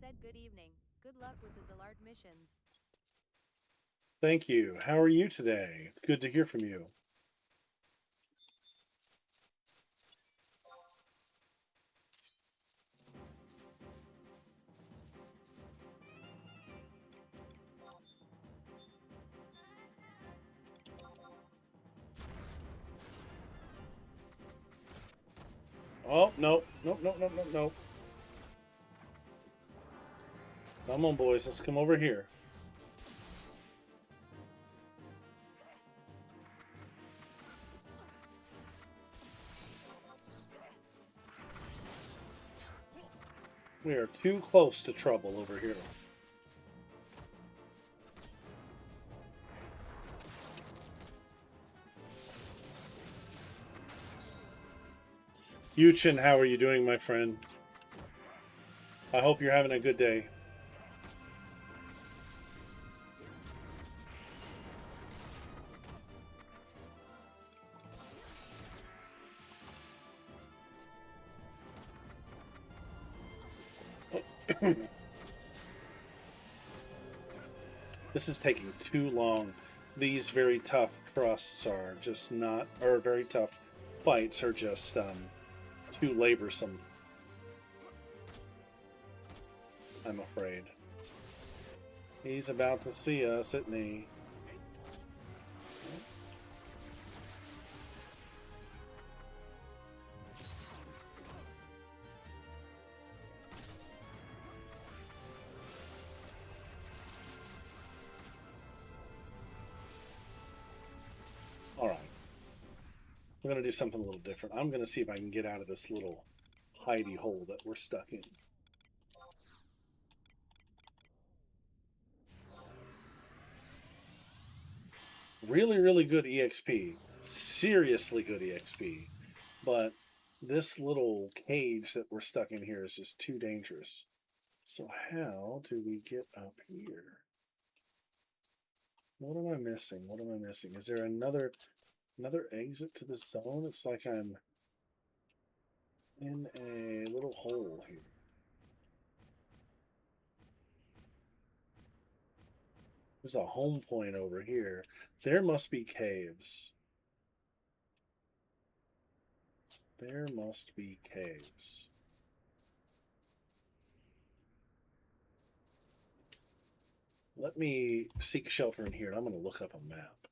Said good evening. Good luck with the Zalard missions. Thank you. How are you today? It's good to hear from you. Oh, no. Nope, nope, nope, nope, nope. Come on, boys. Let's come over here. We are too close to trouble over here. Yuchin, how are you doing, my friend? I hope you're having a good day. This is taking too long. These very tough trusts are just not, or very tough fights are just too laborsome. I'm afraid. He's about to see us, isn't he? Alright. We're going to do something a little different. I'm going to see if I can get out of this little hidey hole that we're stuck in. Really, really good EXP. Seriously good EXP. But this little cage that we're stuck in here is just too dangerous. So how do we get up here? What am I missing? What am I missing? Is there another exit to the zone? It's like I'm in a little hole here. There's a home point over here. There must be caves. There must be caves. Let me seek shelter in here, and I'm going to look up a map.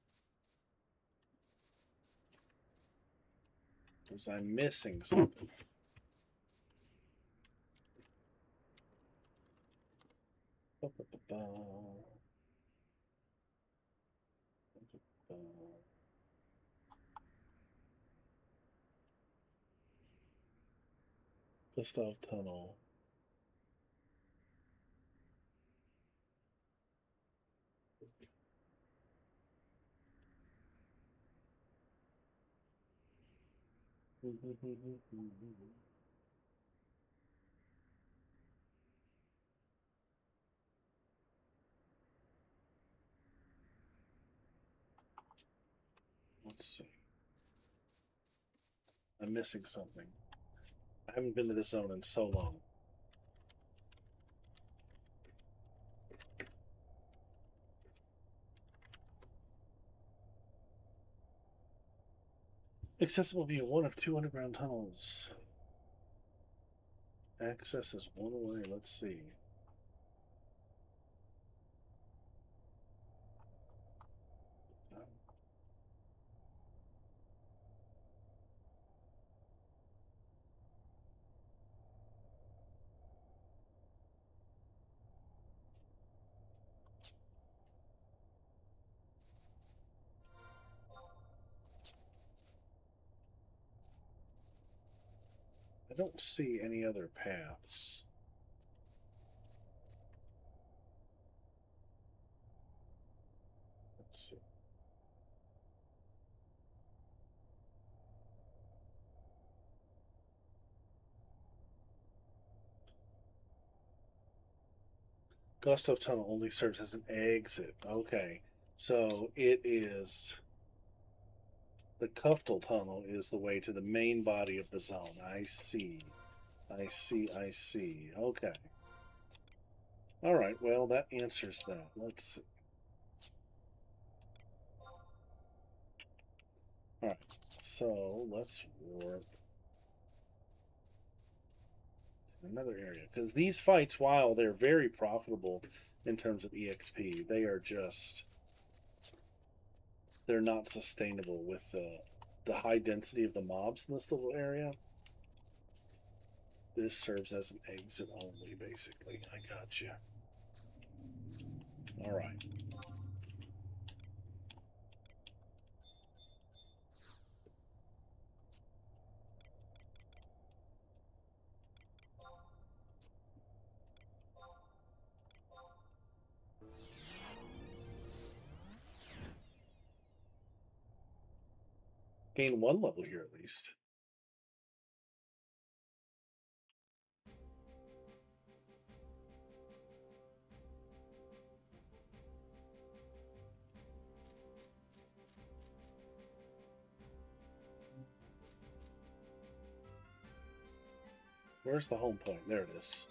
Because I'm missing something. Gustav Tunnel. Let's see. I'm missing something. I haven't been to this zone in so long. Accessible via one of 2 underground tunnels. Access is one away. Let's see. I don't see any other paths. Let's see. Gustav Tunnel only serves as an exit. Okay. So it is... The Kuftel Tunnel is the way to the main body of the zone. I see. I see. I see. Okay. Alright, well, that answers that. Let's see. Alright, so let's warp to another area. Because these fights, while they're very profitable in terms of EXP, they are just... They're not sustainable with the high density of the mobs in this little area. This serves as an exit only, basically. I got you. All right. Gain 1 level here at least. Where's the home point? There it is.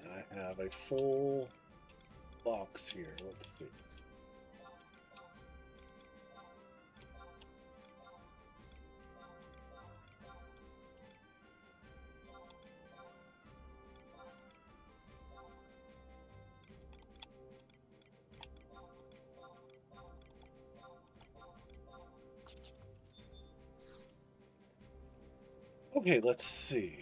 I have a full box here. Let's see. Okay, let's see.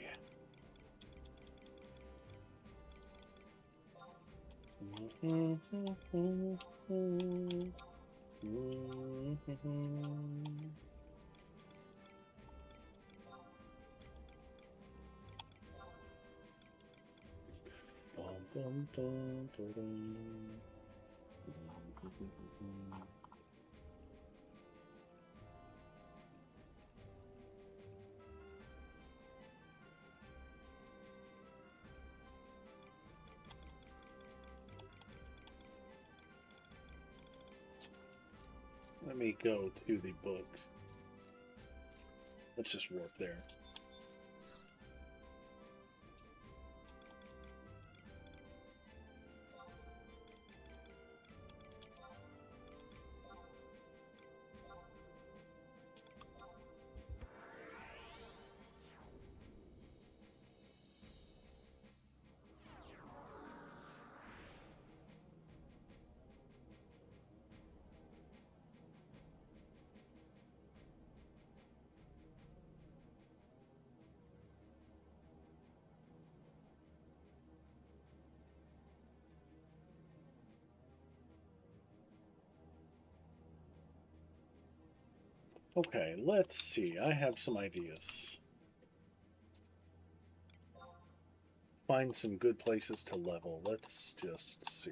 Let me go to the book. Let's just warp there. Okay, let's see. I have some ideas. Find some good places to level. Let's just see.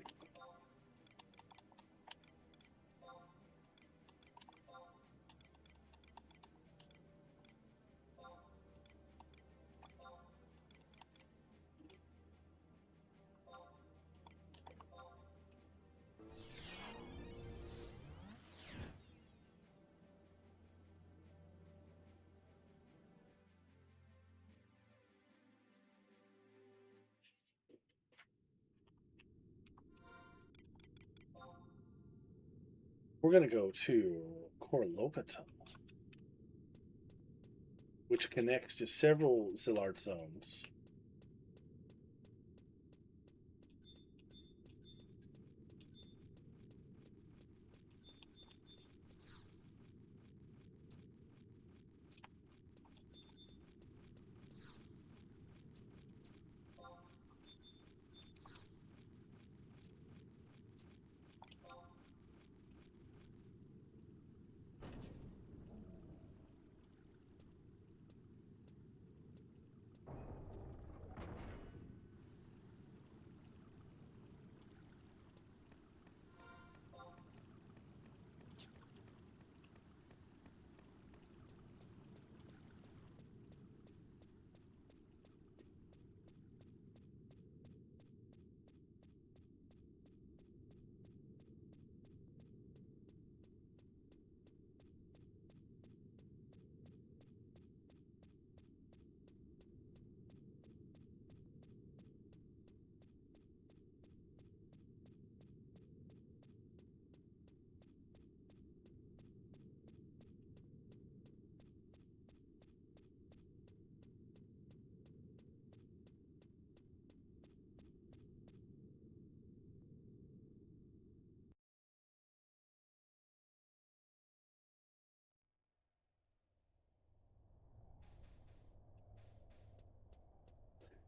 We're going to go to Korlopatum, which connects to several Zillard zones.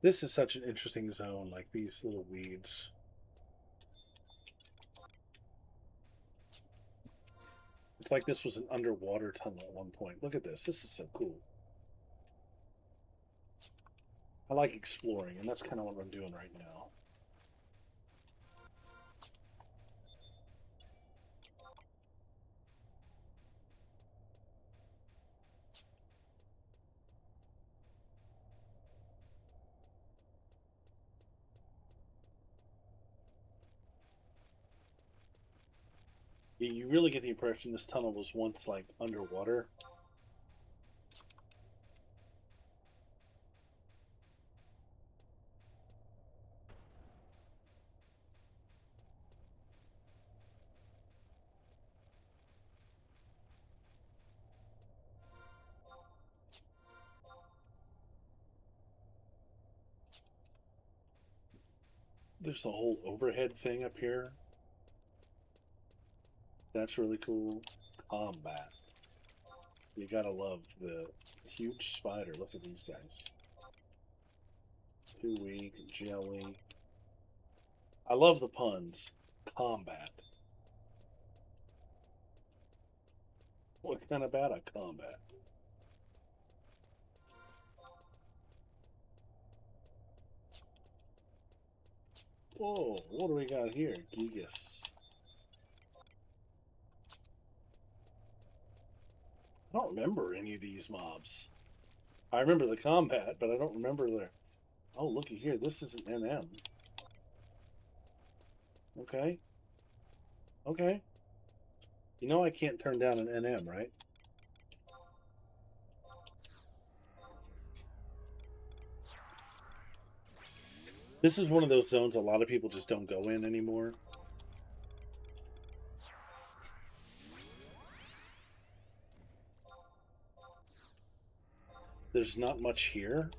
This is such an interesting zone, like these little weeds. It's like this was an underwater tunnel at one point. Look at this. This is so cool. I like exploring, and that's kind of what I'm doing right now. You really get the impression this tunnel was once like underwater. There's a whole overhead thing up here. That's really cool. Combat. You gotta love the huge spider. Look at these guys. Hooey, jelly. I love the puns. Combat. What kind of bad a combat? Whoa, what do we got here? Gigas. I don't remember any of these mobs. I remember the combat, but I don't remember their... Oh, looky here. This is an NM. Okay. Okay. You know I can't turn down an NM, right? This is one of those zones a lot of people just don't go in anymore. There's not much here.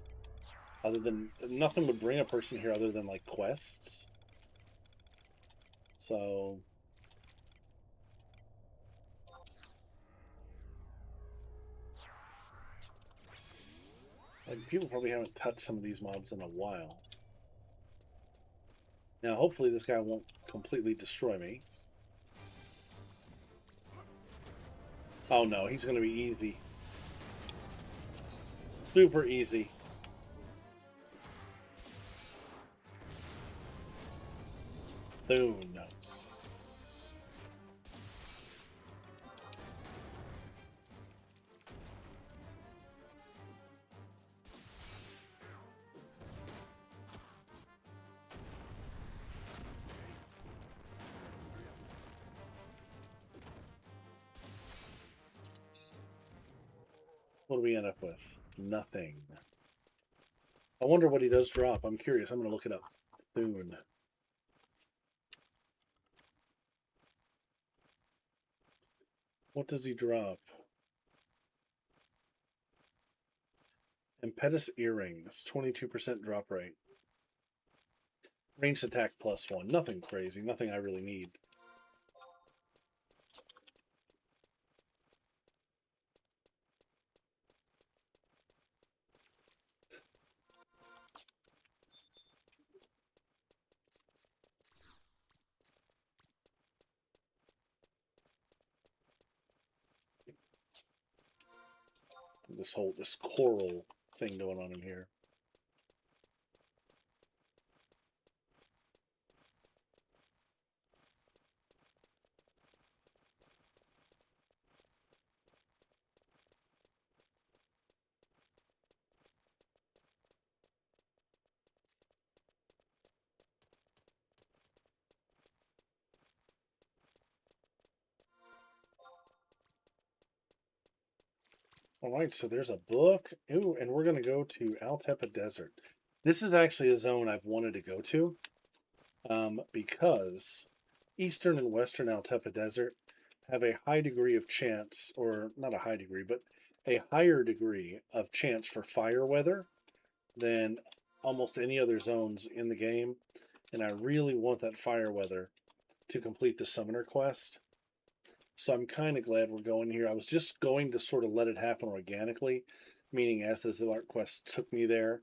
Other than... Nothing would bring a person here other than, like, quests. So... And people probably haven't touched some of these mobs in a while. Now, hopefully this guy won't completely destroy me. Oh no, he's going to be easy. Super easy. Boom. What do we end up with? Nothing. I wonder what he does drop. I'm curious. I'm going to look it up. Boon. What does he drop? Impetus earrings. 22% drop rate. Ranged attack +1. Nothing crazy. Nothing I really need. This coral thing going on in here. All right, so there's a book. Ooh, and we're going to go to Altepa Desert. This is actually a zone I've wanted to go to because Eastern and Western Altepa Desert have a high degree of chance, or not a high degree, but a higher degree of chance for fire weather than almost any other zones in the game. And I really want that fire weather to complete the Summoner quest. So I'm kind of glad we're going here. I was just going to sort of let it happen organically, meaning as the Zilart quest took me there,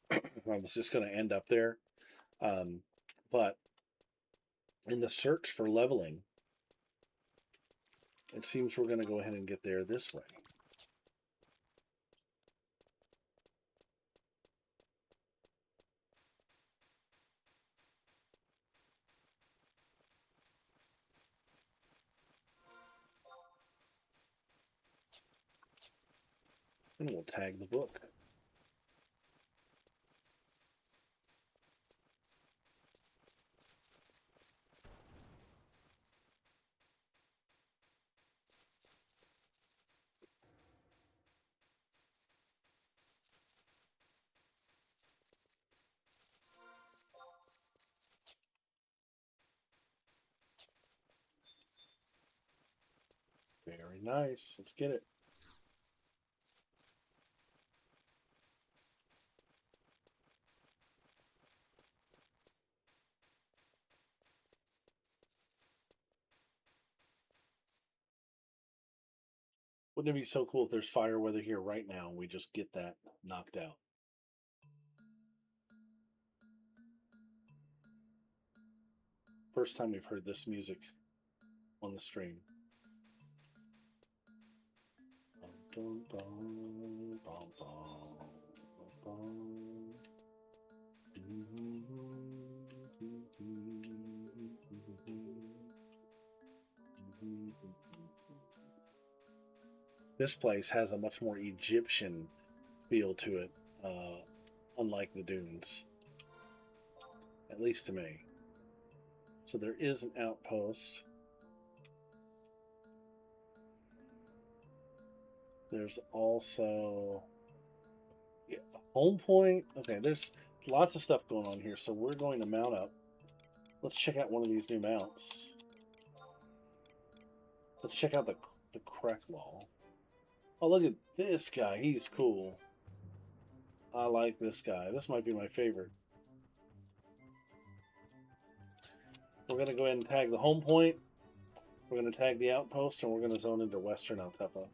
I was just going to end up there. But in the search for leveling, it seems we're going to go ahead and get there this way. And we'll tag the book. Very nice. Let's get it. Wouldn't it be so cool if there's fire weather here right now and we just get that knocked out? First time we've heard this music on the stream. This place has a much more Egyptian feel to it, unlike the dunes, at least to me. So there is an outpost. There's also a home point. Okay, there's lots of stuff going on here, so we're going to mount up. Let's check out one of these new mounts. Let's check out the Cracklaw. Oh, look at this guy. He's cool. I like this guy. This might be my favorite. We're going to go ahead and tag the home point. We're going to tag the outpost, and we're going to zone into Western Altepa.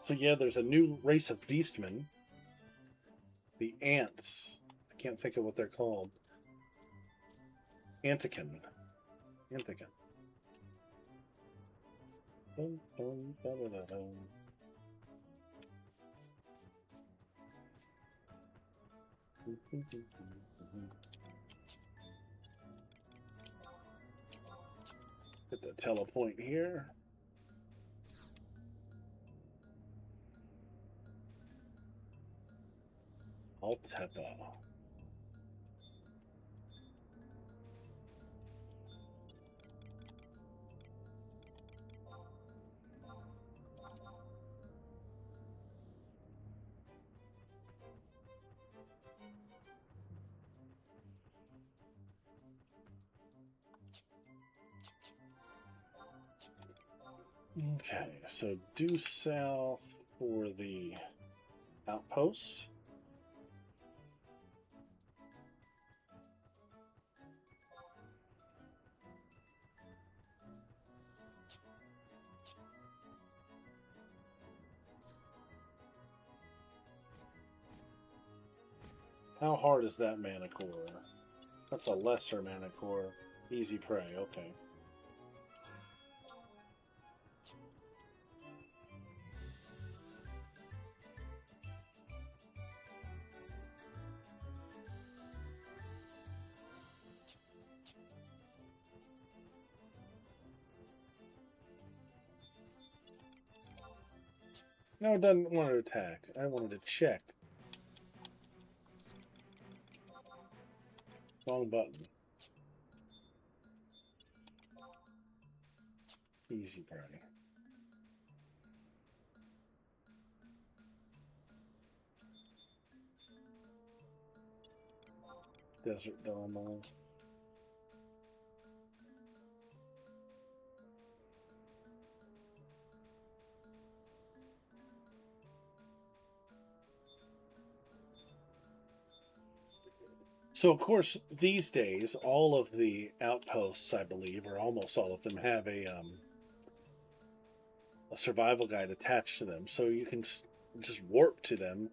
So yeah, there's a new race of beastmen. The ants. I can't think of what they're called. Antican. Antican. Get the telepoint here. Altepa. Okay, so due south for the outpost. How hard is that mana core? That's a lesser mana core. Easy prey, okay. No, it doesn't want to attack. I wanted to check. Wrong button. Easy prey. Desert Domo. So, of course, these days, all of the outposts, I believe, or almost all of them, have a survival guide attached to them. So you can just warp to them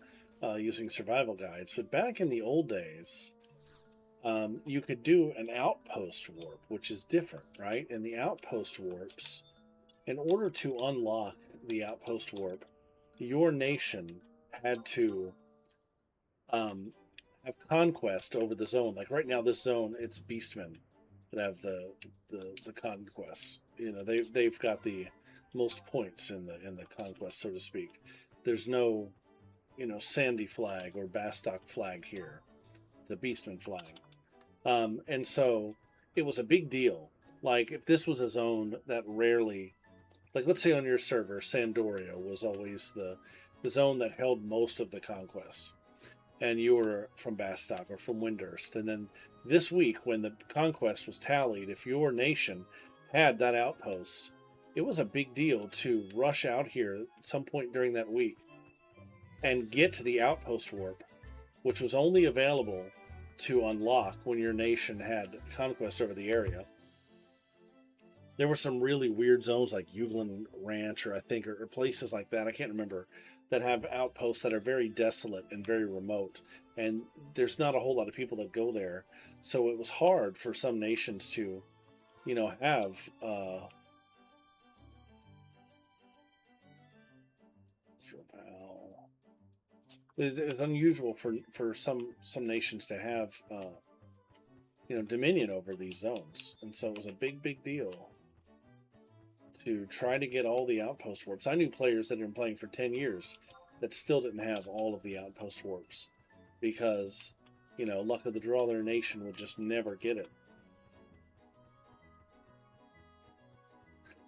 using survival guides. But back in the old days, you could do an outpost warp, which is different, right? And the outpost warps, in order to unlock the outpost warp, your nation had to have conquest over the zone. Like right now, this zone, it's beastmen that have the conquest. You know, they've got the most points in the conquest, so to speak. There's no, you know, Sandy flag or Bastock flag here. It's a beastman flag. And so it was a big deal. Like if this was a zone that rarely, like let's say on your server, Sandoria was always the zone that held most of the conquest, and you were from Bastock or from Windurst. And then this week, when the conquest was tallied, if your nation had that outpost, it was a big deal to rush out here at some point during that week and get to the outpost warp, which was only available to unlock when your nation had conquest over the area. There were some really weird zones like Euglin Ranch, or I think, or places like that, I can't remember, that have outposts that are very desolate and very remote. And there's not a whole lot of people that go there. So it was hard for some nations to, you know, have it's unusual for some nations to have you know, dominion over these zones. And so it was a big deal to try to get all the outpost warps. I knew players that had been playing for 10 years that still didn't have all of the outpost warps because, you know, luck of the draw, their nation would just never get it.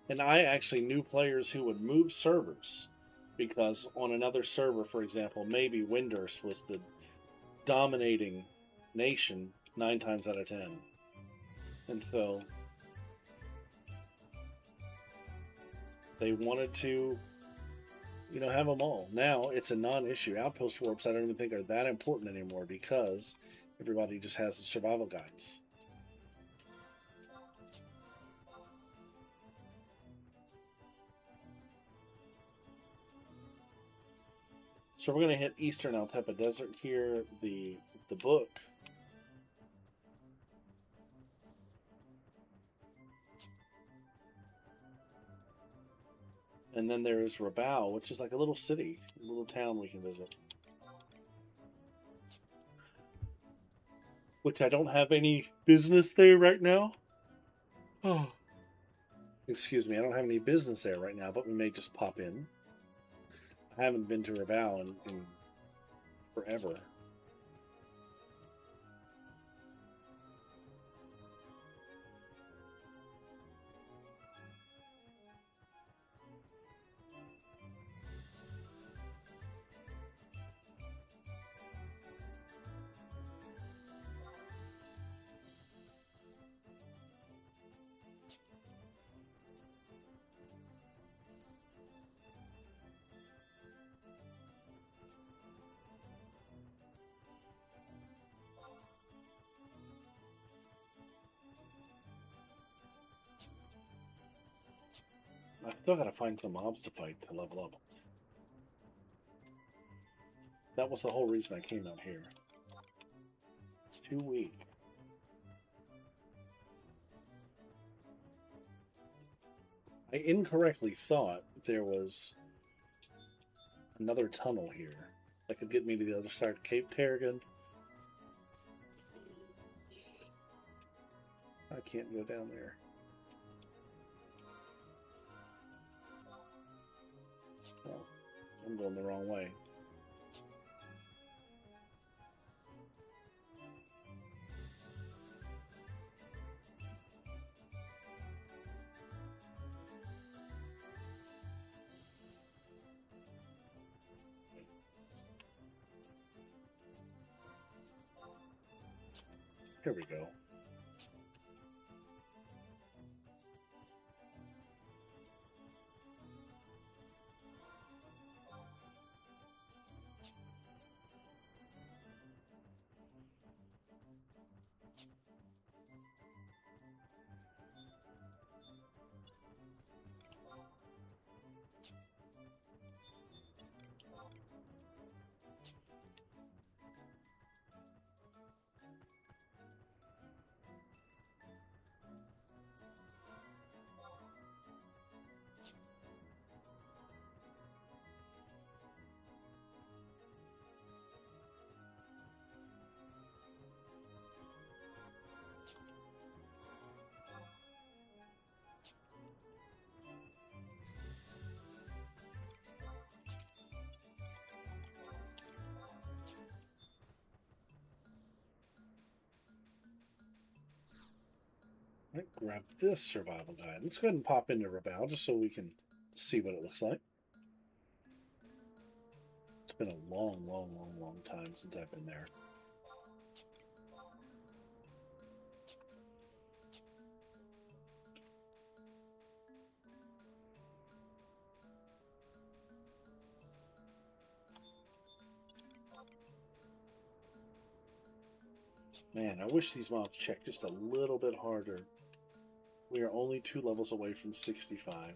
And I actually knew players who would move servers because on another server, for example, maybe Windurst was the dominating nation 9 times out of 10. And so they wanted to, you know, have them all. Now it's a non-issue. Outpost warps I don't even think are that important anymore because everybody just has the survival guides. So we're going to hit Eastern Altepa Desert here, the book. And then there is Rabaul, which is like a little city, a little town we can visit. Which I don't have any business there right now. Oh. Excuse me, I don't have any business there right now, but we may just pop in. I haven't been to Rabaul in forever. I still gotta find some mobs to fight to level up. That was the whole reason I came out here. Too weak. I incorrectly thought there was another tunnel here that could get me to the other side of Cape Tarragon. I can't go down there. Oh, I'm going the wrong way. Here we go. Right, grab this survival guide. Let's go ahead and pop into Rebel just so we can see what it looks like. It's been a long time since I've been there. Man, I wish these mobs checked just a little bit harder. We are only 2 levels away from 65.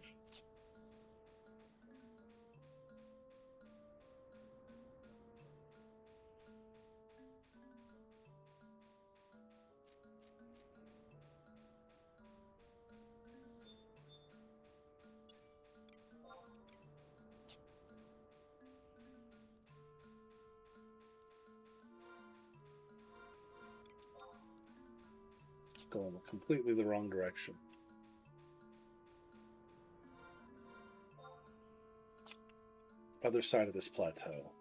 Going completely the wrong direction. Other side of this plateau.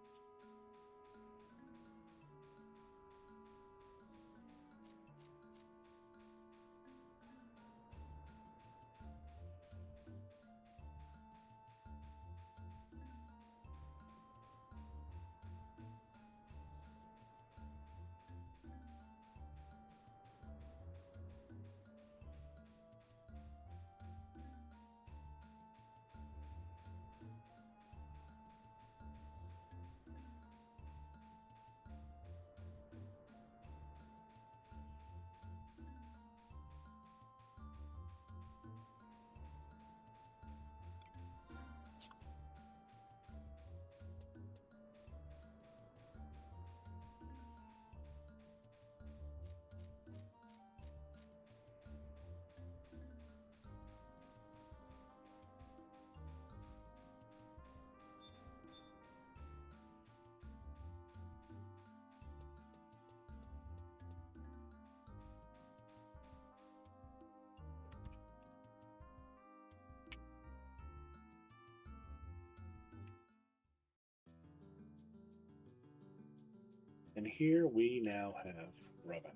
And here we now have Robin.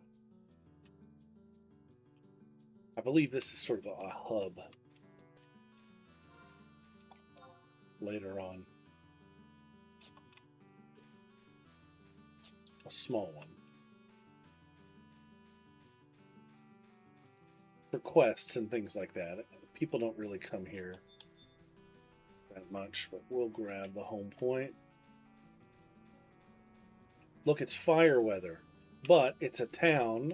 I believe this is sort of a hub later on. A small one. For quests and things like that. People don't really come here that much, but we'll grab the home point. Look, it's fire weather, but it's a town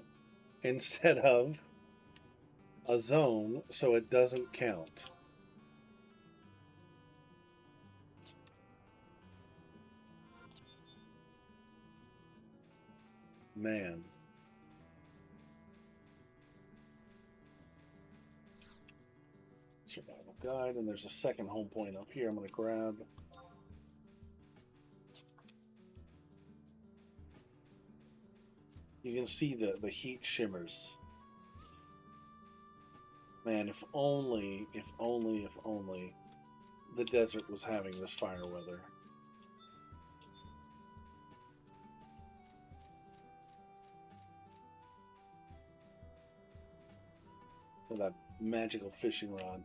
instead of a zone, so it doesn't count. Man. Survival guide, and there's a second home point up here I'm going to grab. You can see the heat shimmers. Man, if only the desert was having this fire weather. With that magical fishing rod.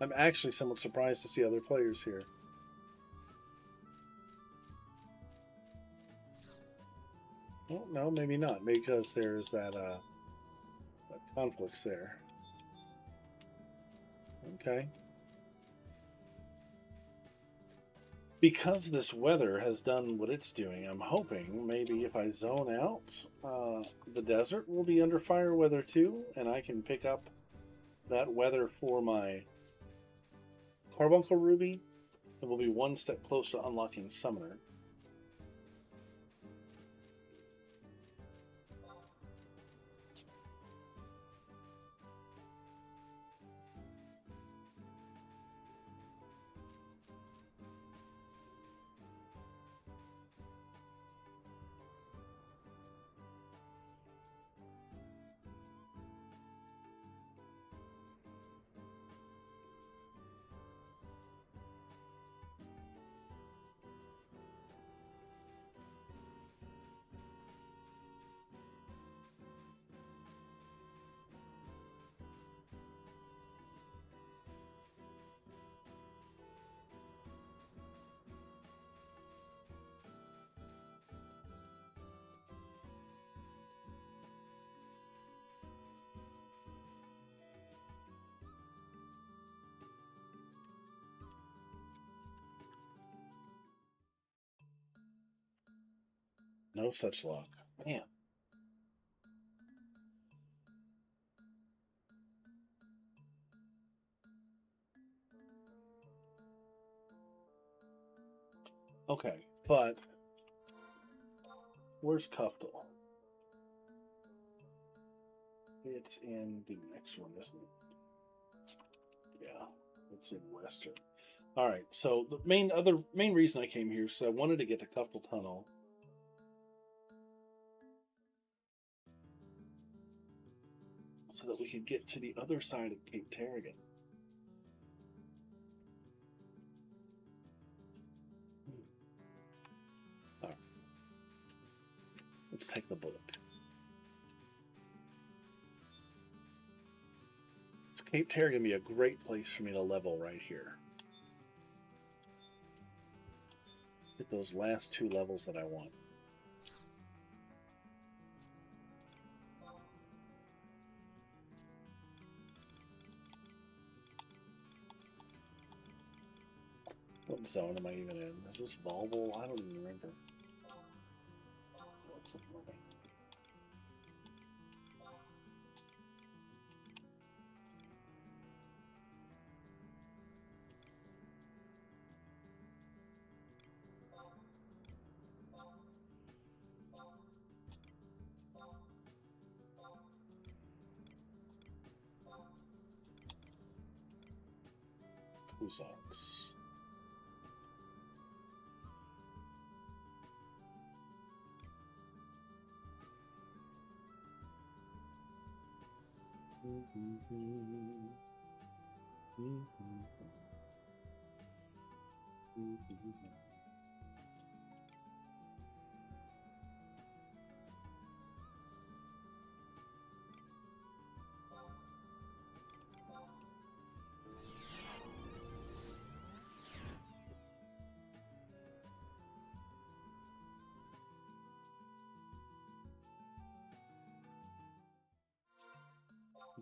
I'm actually somewhat surprised to see other players here. Well, no, maybe not, because there's that conflicts there. Okay. Because this weather has done what it's doing, I'm hoping maybe if I zone out, the desert will be under fire weather too, and I can pick up that weather for my Carbuncle Ruby, and we'll be one step closer to unlocking Summoner. No such luck. Man. Okay, but where's Kuftal? It's in the next one, isn't it? Yeah, it's in Western. All right, so the main reason I came here is I wanted to get to Kuftal Tunnel. So that we could get to the other side of Cape Tarragon. All right. Let's take the book. This Cape Tarragon be a great place for me to level right here. Get those last 2 levels that I want. What zone am I even in? Is this Volvo? I don't even remember. What's it moving? Cousins.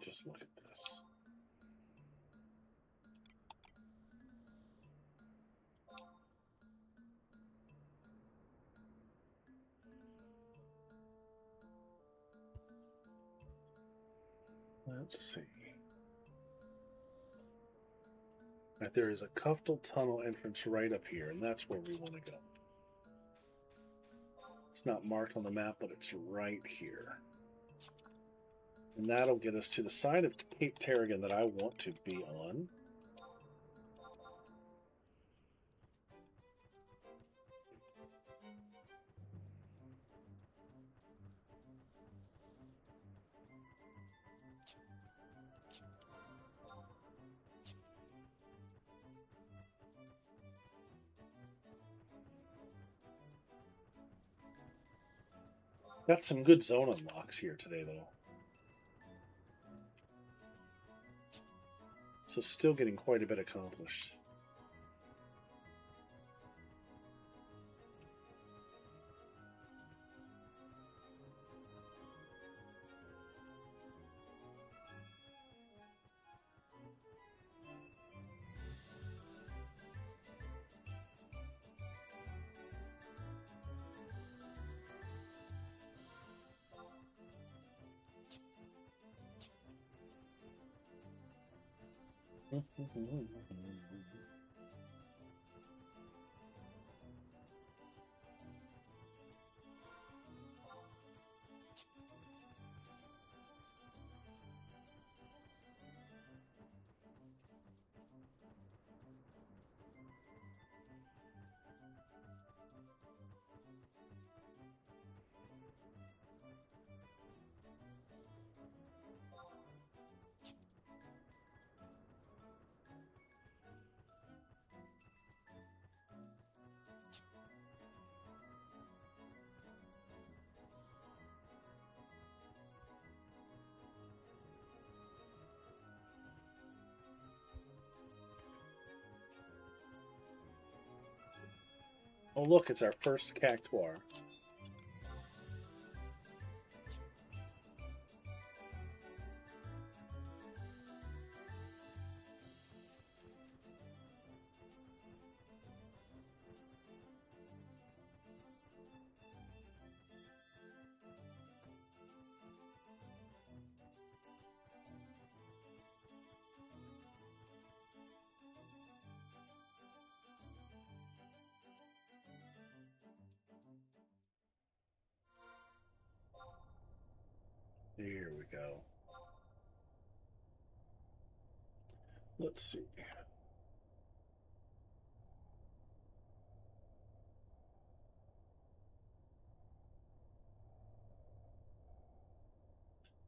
Just look at this. Let's see. Right, there is a Kuftal Tunnel entrance right up here, and that's where we want to go. It's not marked on the map, but it's right here. And that'll get us to the side of Cape Tarragon that I want to be on. Got some good zone unlocks here today, though. So still getting quite a bit accomplished. Oh, look, it's our first cactuar. Here we go. Let's see.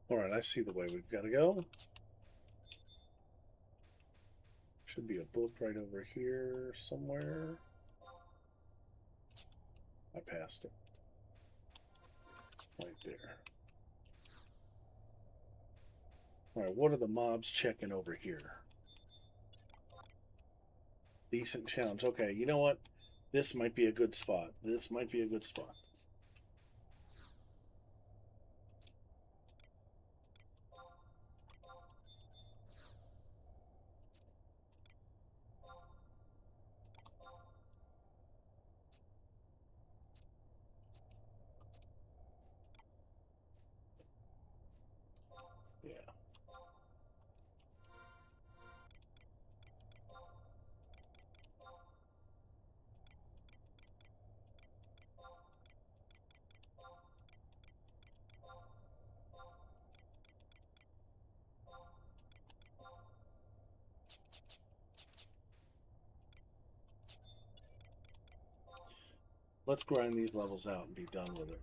All right, I see the way we've got to go. Should be a book right over here somewhere. I passed it. Right there. All right, what are the mobs checking over here? Decent challenge. Okay, you know what? This might be a good spot. This might be a good spot. Yeah. Let's grind these levels out and be done with it.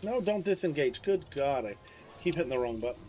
No, don't disengage. Good God, I keep hitting the wrong button.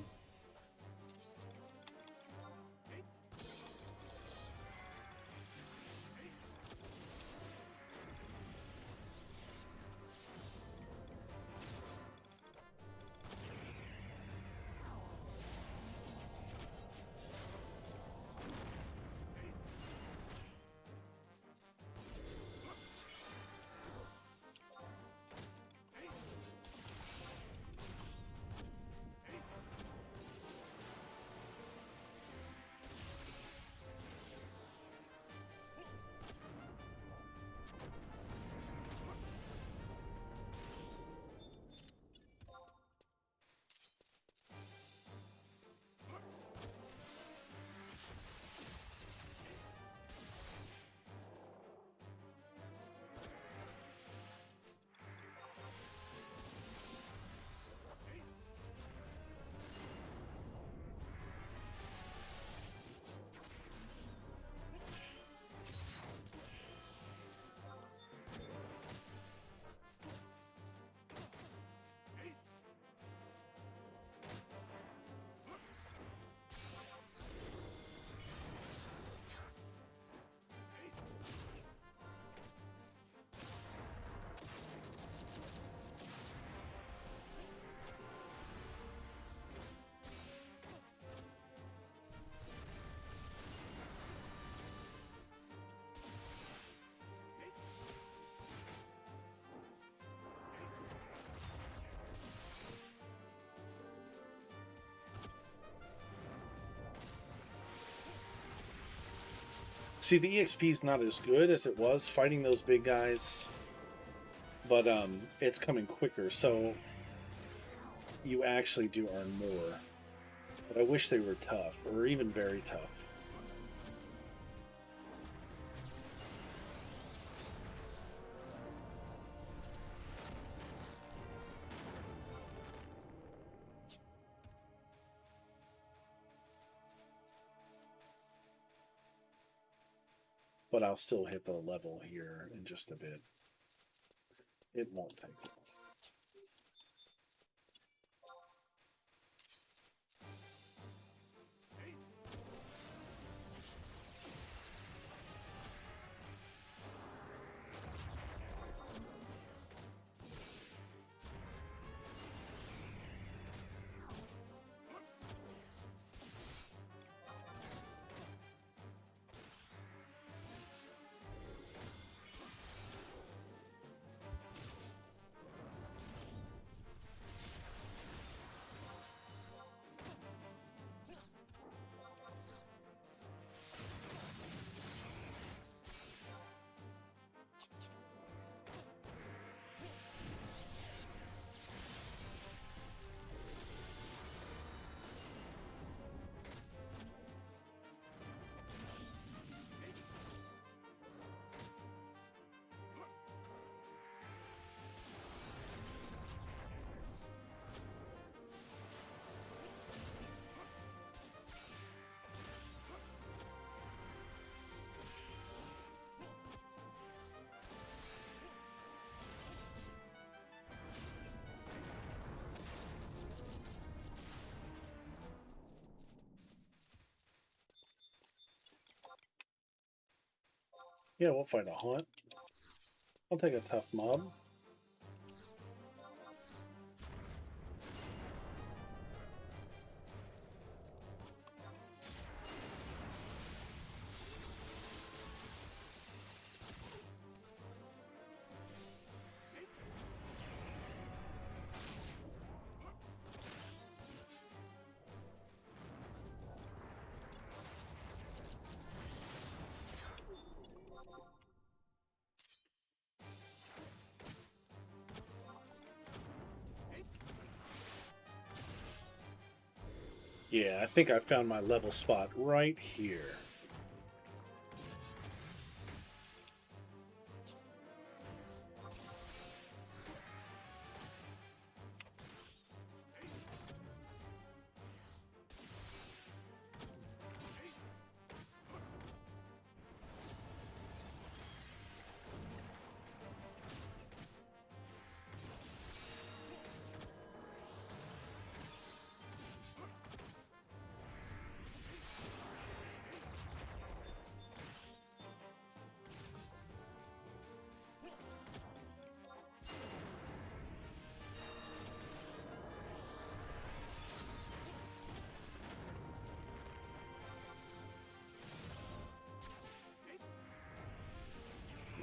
See, the EXP is not as good as it was fighting those big guys, but it's coming quicker, so you actually do earn more. But I wish they were tough, or even very tough. But I'll still hit the level here in just a bit. It won't take long. Yeah, we'll fight a haunt. I'll take a tough mob. Yeah, I think I found my level spot right here.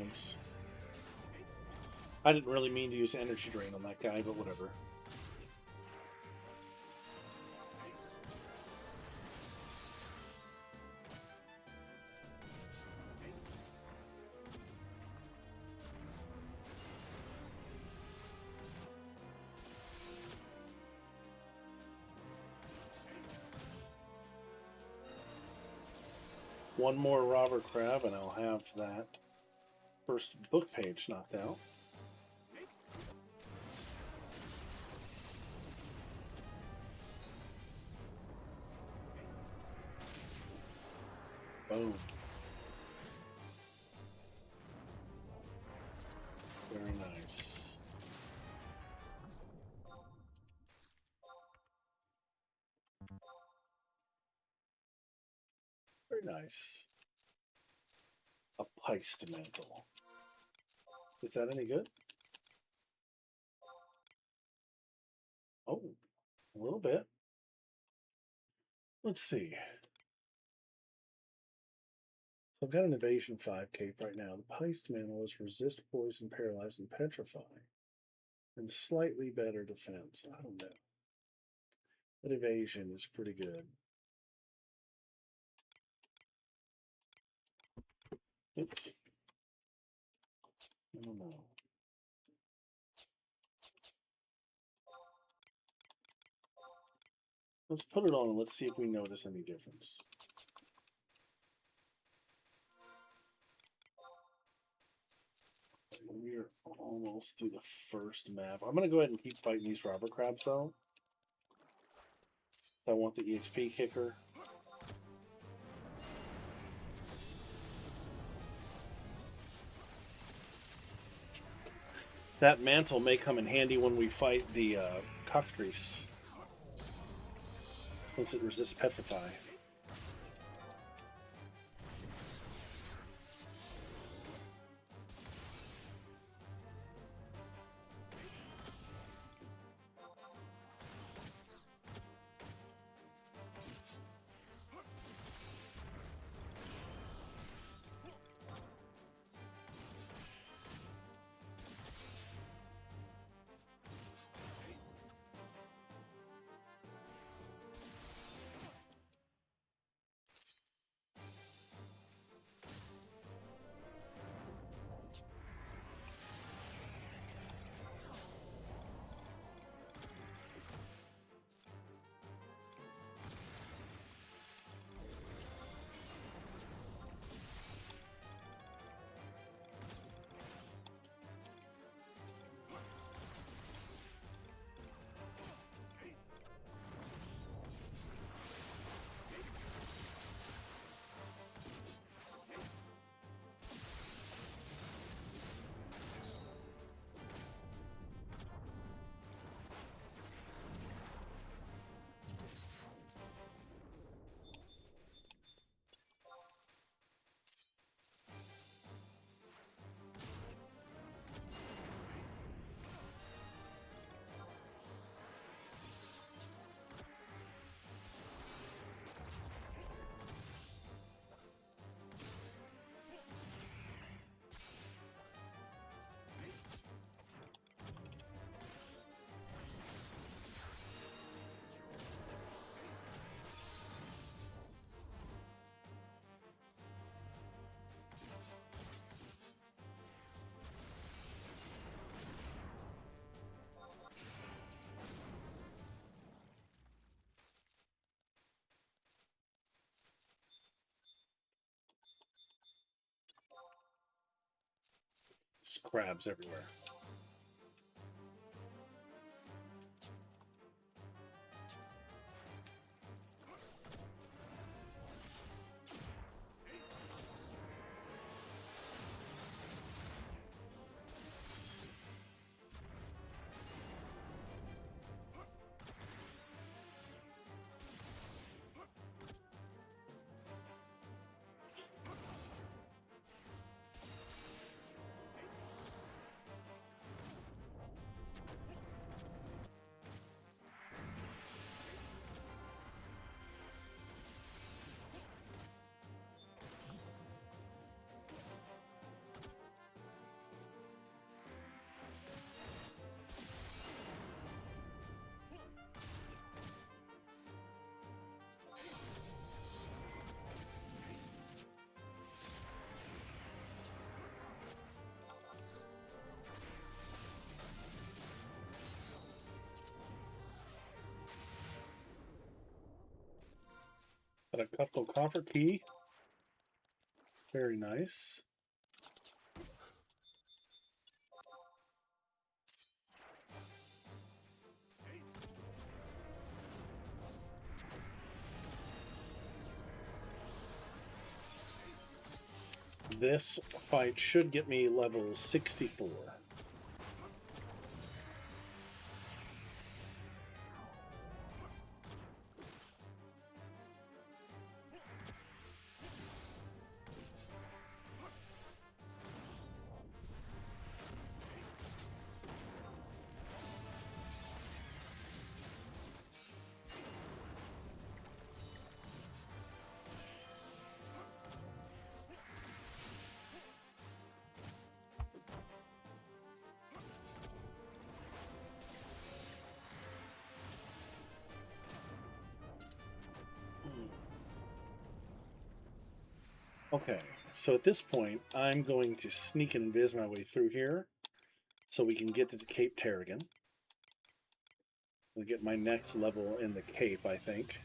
Oops. I didn't really mean to use energy drain on that guy, but whatever. One more robber crab and I'll have that first book page knocked out. Boom. Very nice. Very nice. A Peist mantle. Is that any good? Oh, a little bit. Let's see. So I've got an evasion 5 cape right now. The Peist mantle is resist, poison, paralyze, and petrify. And slightly better defense. I don't know. That evasion is pretty good. Oops. I don't know. Let's put it on and let's see if we notice any difference. We're almost through the first map. I'm going to go ahead and keep fighting these robber crabs though. I want the EXP kicker. That mantle may come in handy when we fight the cockatrice, since it resists petrify. Just crabs everywhere. Got a couple copper key. Very nice. This fight should get me level 64. Okay, so at this point, I'm going to sneak and invis my way through here so we can get to Cape Tarragon. We'll get my next level in the Cape, I think.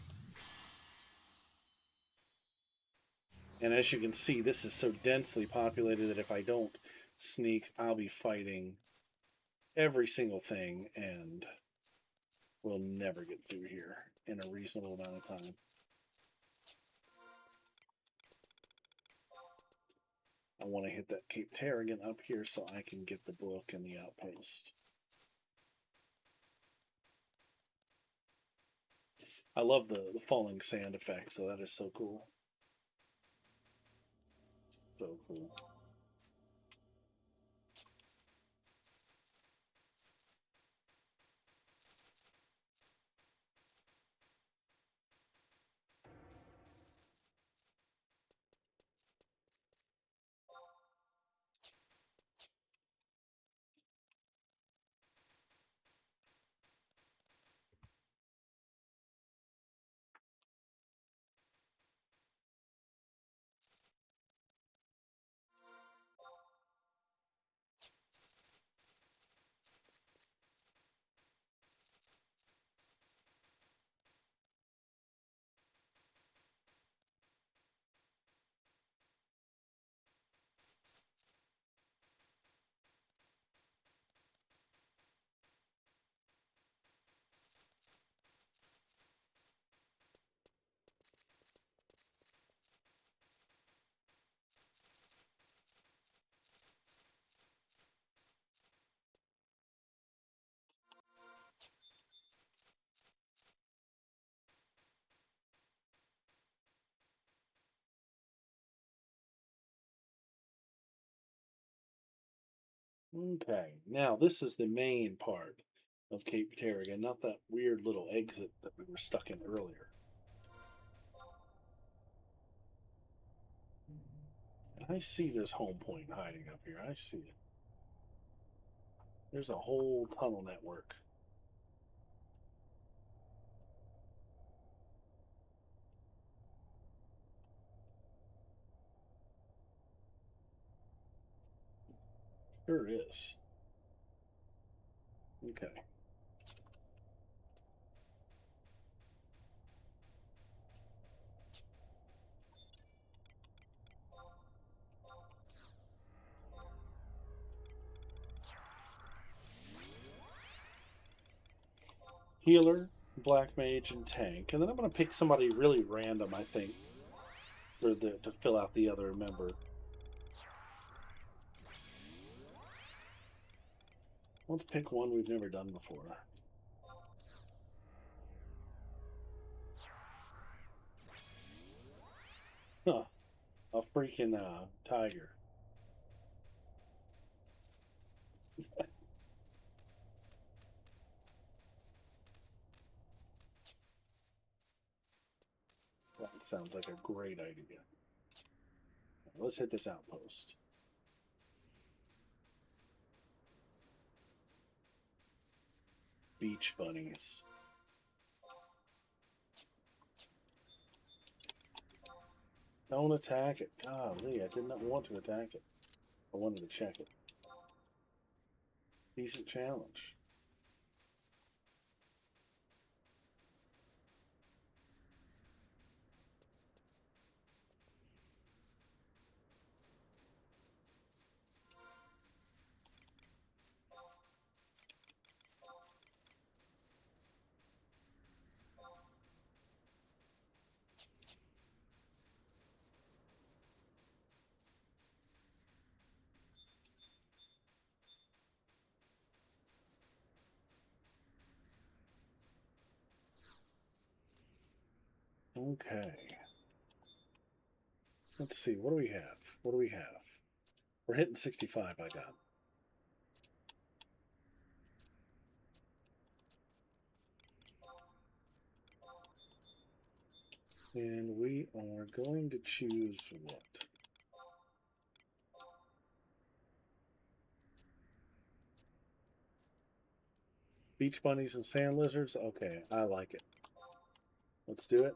And as you can see, this is so densely populated that if I don't sneak, I'll be fighting every single thing and we'll never get through here in a reasonable amount of time. I want to hit that Cape Tarragon up here so I can get the book and the outpost. I love the falling sand effect, so that is so cool. So cool. Okay, now this is the main part of Cape Tarragon, not that weird little exit that we were stuck in earlier. And I see this home point hiding up here. I see it. There's a whole tunnel network. Sure is. Okay. healer, black mage, and tank. And then I'm going to pick somebody really random, I think, to fill out the other member. Let's pick one we've never done before. Huh. A freaking tiger. That sounds like a great idea. Let's hit this outpost. Beach bunnies. Don't attack it. Golly, I did not want to attack it. I wanted to check it. Decent challenge. Okay. Let's see. What do we have? What do we have? We're hitting 65, I got. And we are going to choose what? Beach bunnies and sand lizards? Okay, I like it. Let's do it.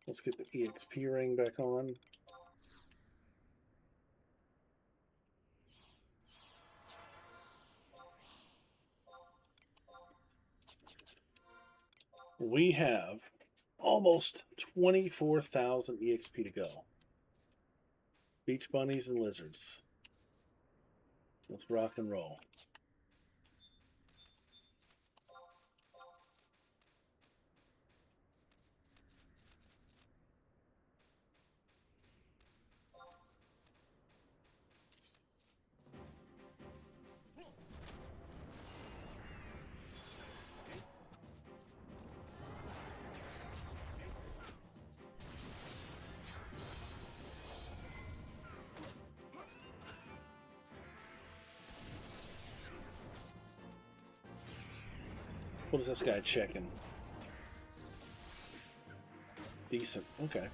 Let's get the EXP ring back on. We have almost 24,000 EXP to go. Beach bunnies and lizards. Let's rock and roll. What is this guy checking? Decent. Okay.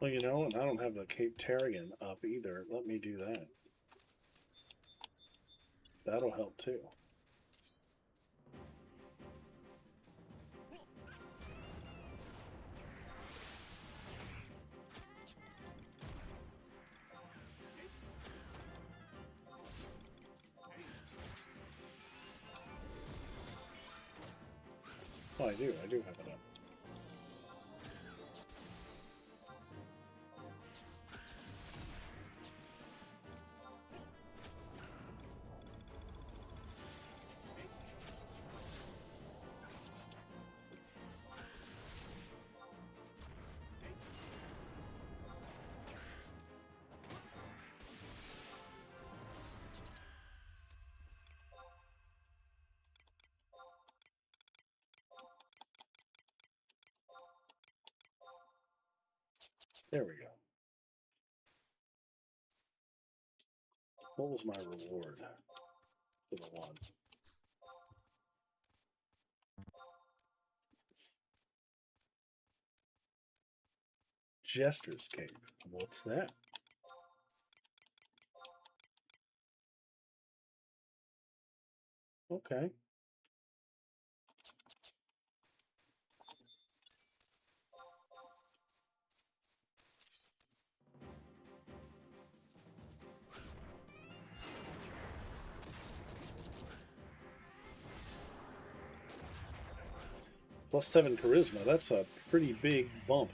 Well, you know, and I don't have the Cape Tarrigan up either. Let me do that. That'll help too. Oh, I do have it up. There we go. What was my reward for the one? Jester's Cape. What's that? Okay. +7 charisma. That's a pretty big bump.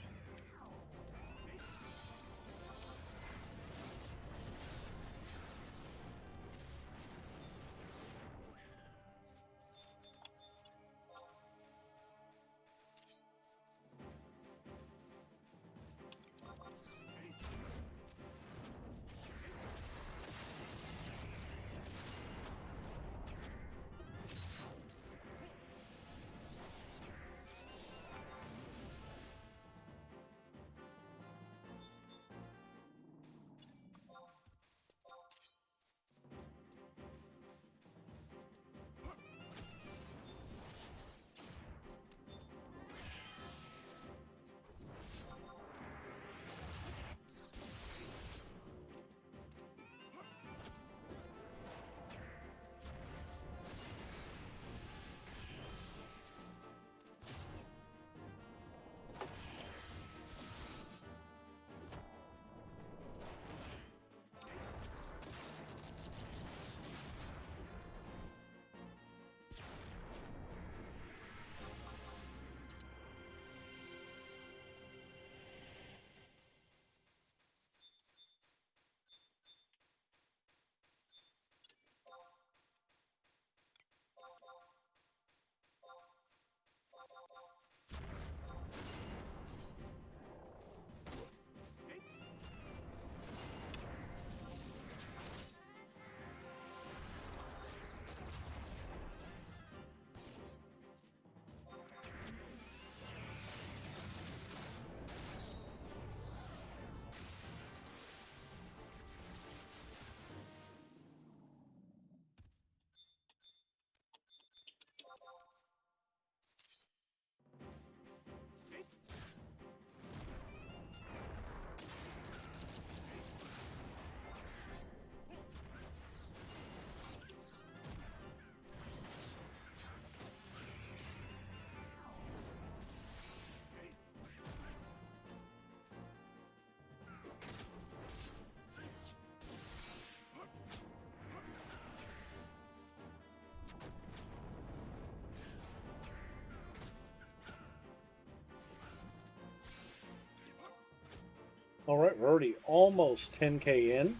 All right, we're already almost 10K in.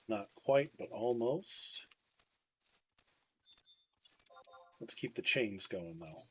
Not quite, but almost. Let's keep the chains going, though.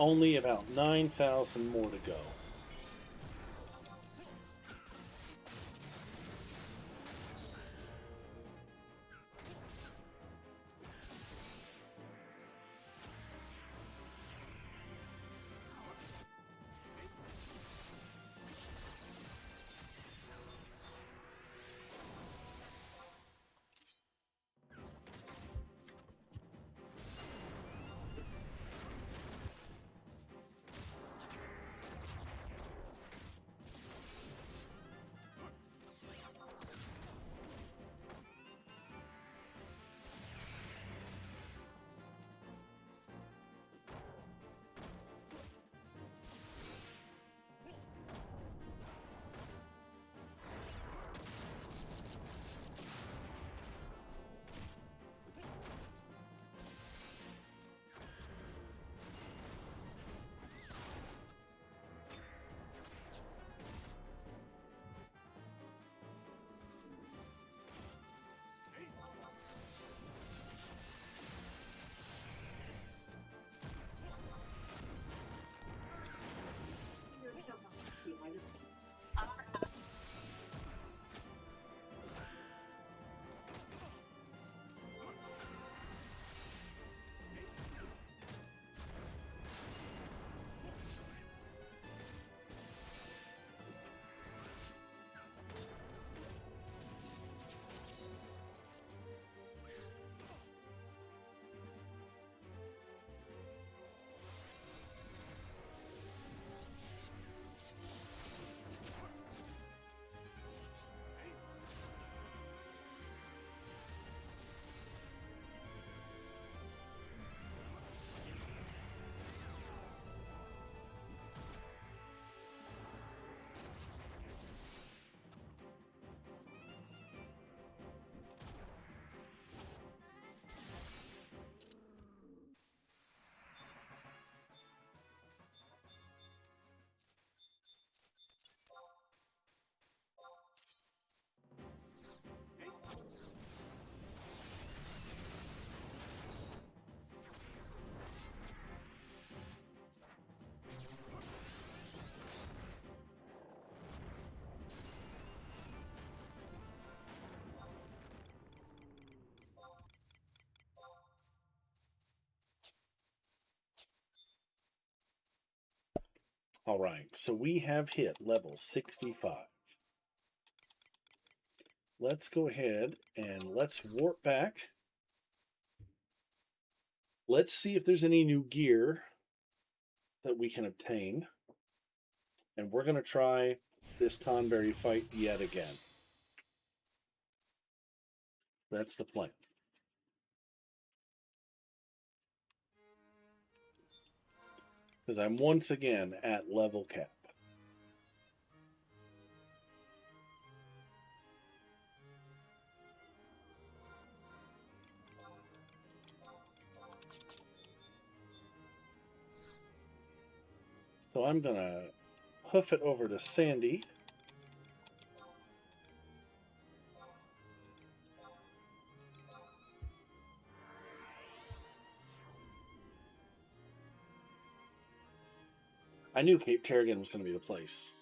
only about 9,000 more to go. All right, so we have hit level 65. Let's go ahead and let's warp back. Let's see if there's any new gear that we can obtain. And we're going to try this Tonberry fight yet again. That's the plan. Because I'm once again at level cap. So I'm going to hoof it over to Sandy. I knew Cape Terragon was going to be the place.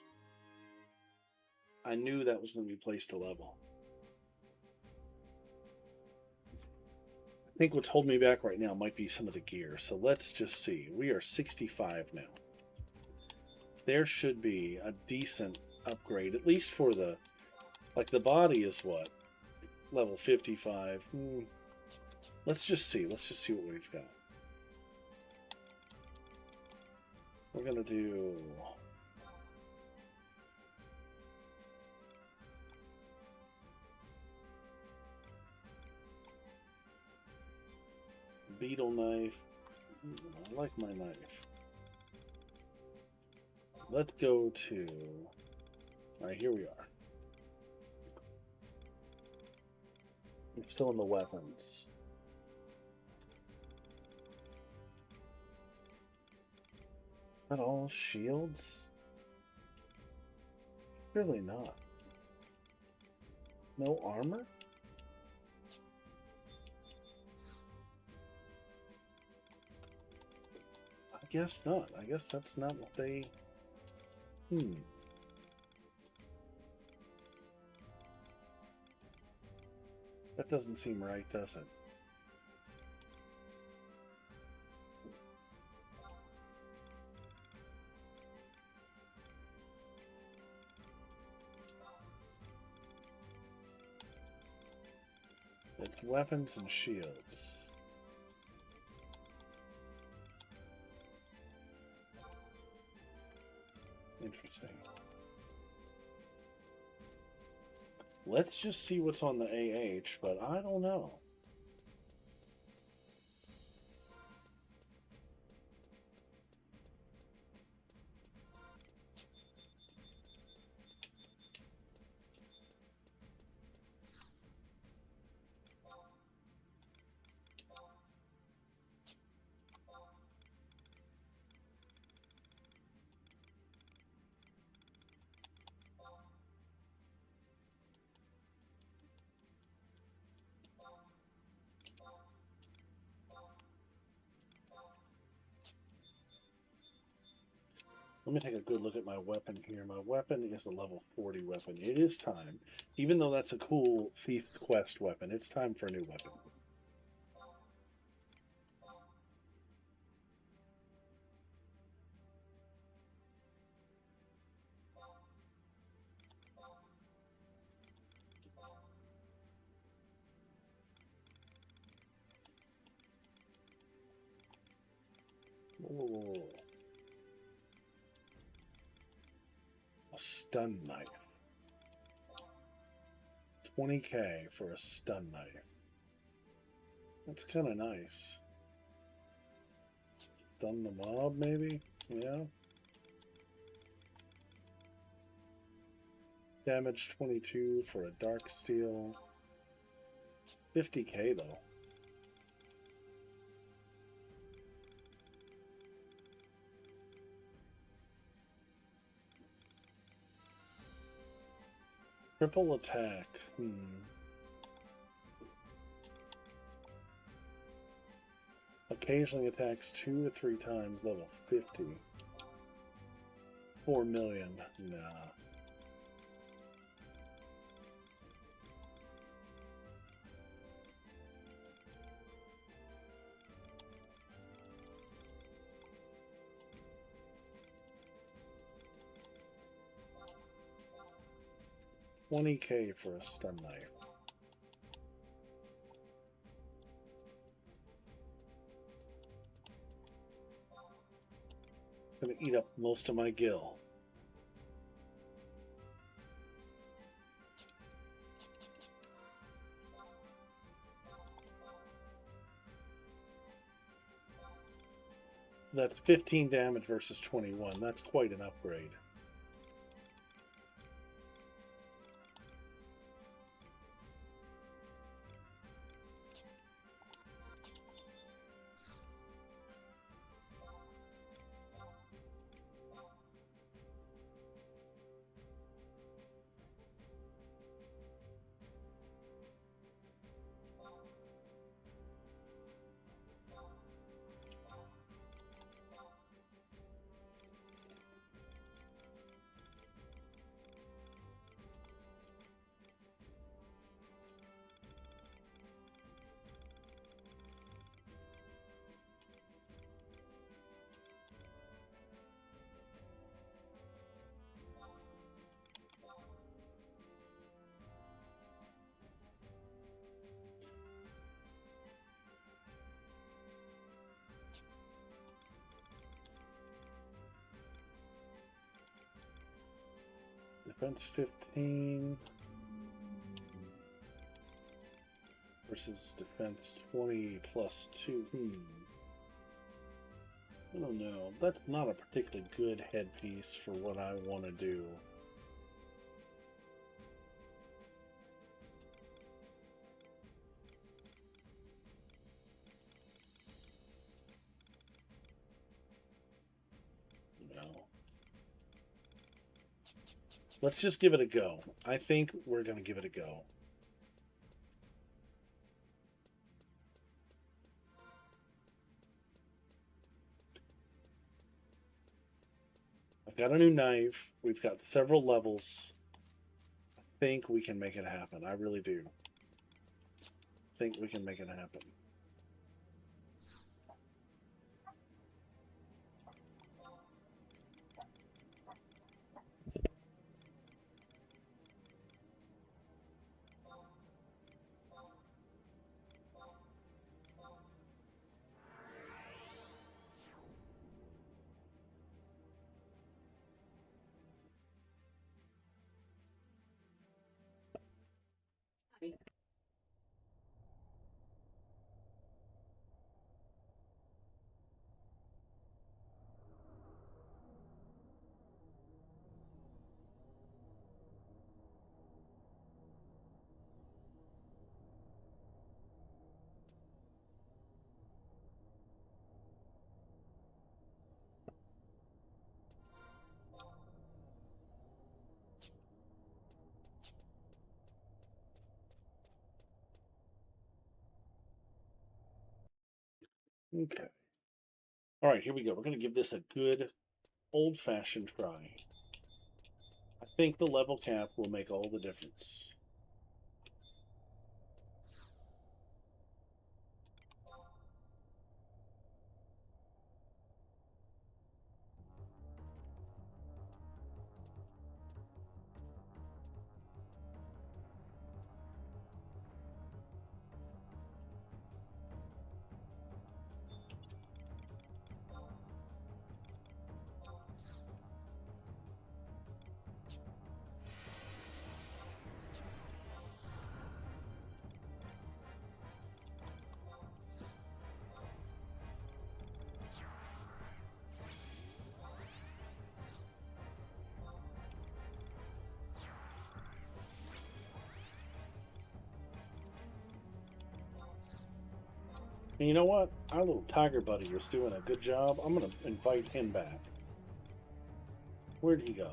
I knew that was going to be a place to level. I think what's holding me back right now might be some of the gear. So let's just see. We are 65 now. There should be a decent upgrade, at least for the, like the body is what? Level 55. Let's just see. Let's just see what we've got. We're going to do... beetle knife. I like my knife. Let's go to... Alright, here we are. I'm still in the weapons. Is that all shields? Surely not. No armor? guess not. I guess that's not what they... That doesn't seem right, does it? It's weapons and shields. Interesting. Let's just see what's on the AH, but I don't know. Let me take a good look at my weapon here. My weapon is a level 40 weapon. It is time. Even though that's a cool Thief Quest weapon, it's time for a new weapon. Whoa. A stun knife. 20k for a stun knife. That's kind of nice. Stun the mob, maybe? Yeah. Damage 22 for a dark steel. 50k though. Triple attack. Occasionally attacks 2 to 3 times, level 50. 4 million. Nah. $20k for a stun knife. It's gonna eat up most of my gil. That's 15 damage versus 21. That's quite an upgrade. Defense 15 versus defense 20 plus 2. I don't know. That's not a particularly good headpiece for what I want to do. Let's just give it a go. I think we're going to give it a go. got a new knife. We've got several levels. I think we can make it happen. I really do. Think we can make it happen. Okay. All right, here we go. We're going to give this a good old-fashioned try. I think the level cap will make all the difference. And you know what? Our little tiger buddy is doing a good job. I'm going to invite him back. Where'd he go?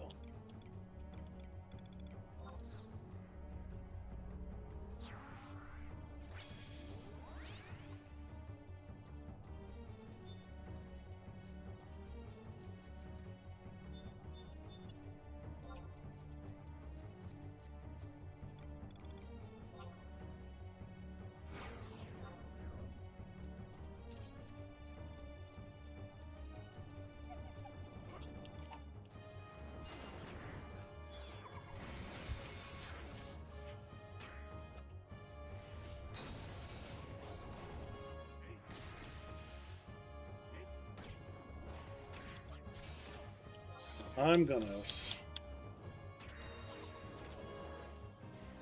I'm gonna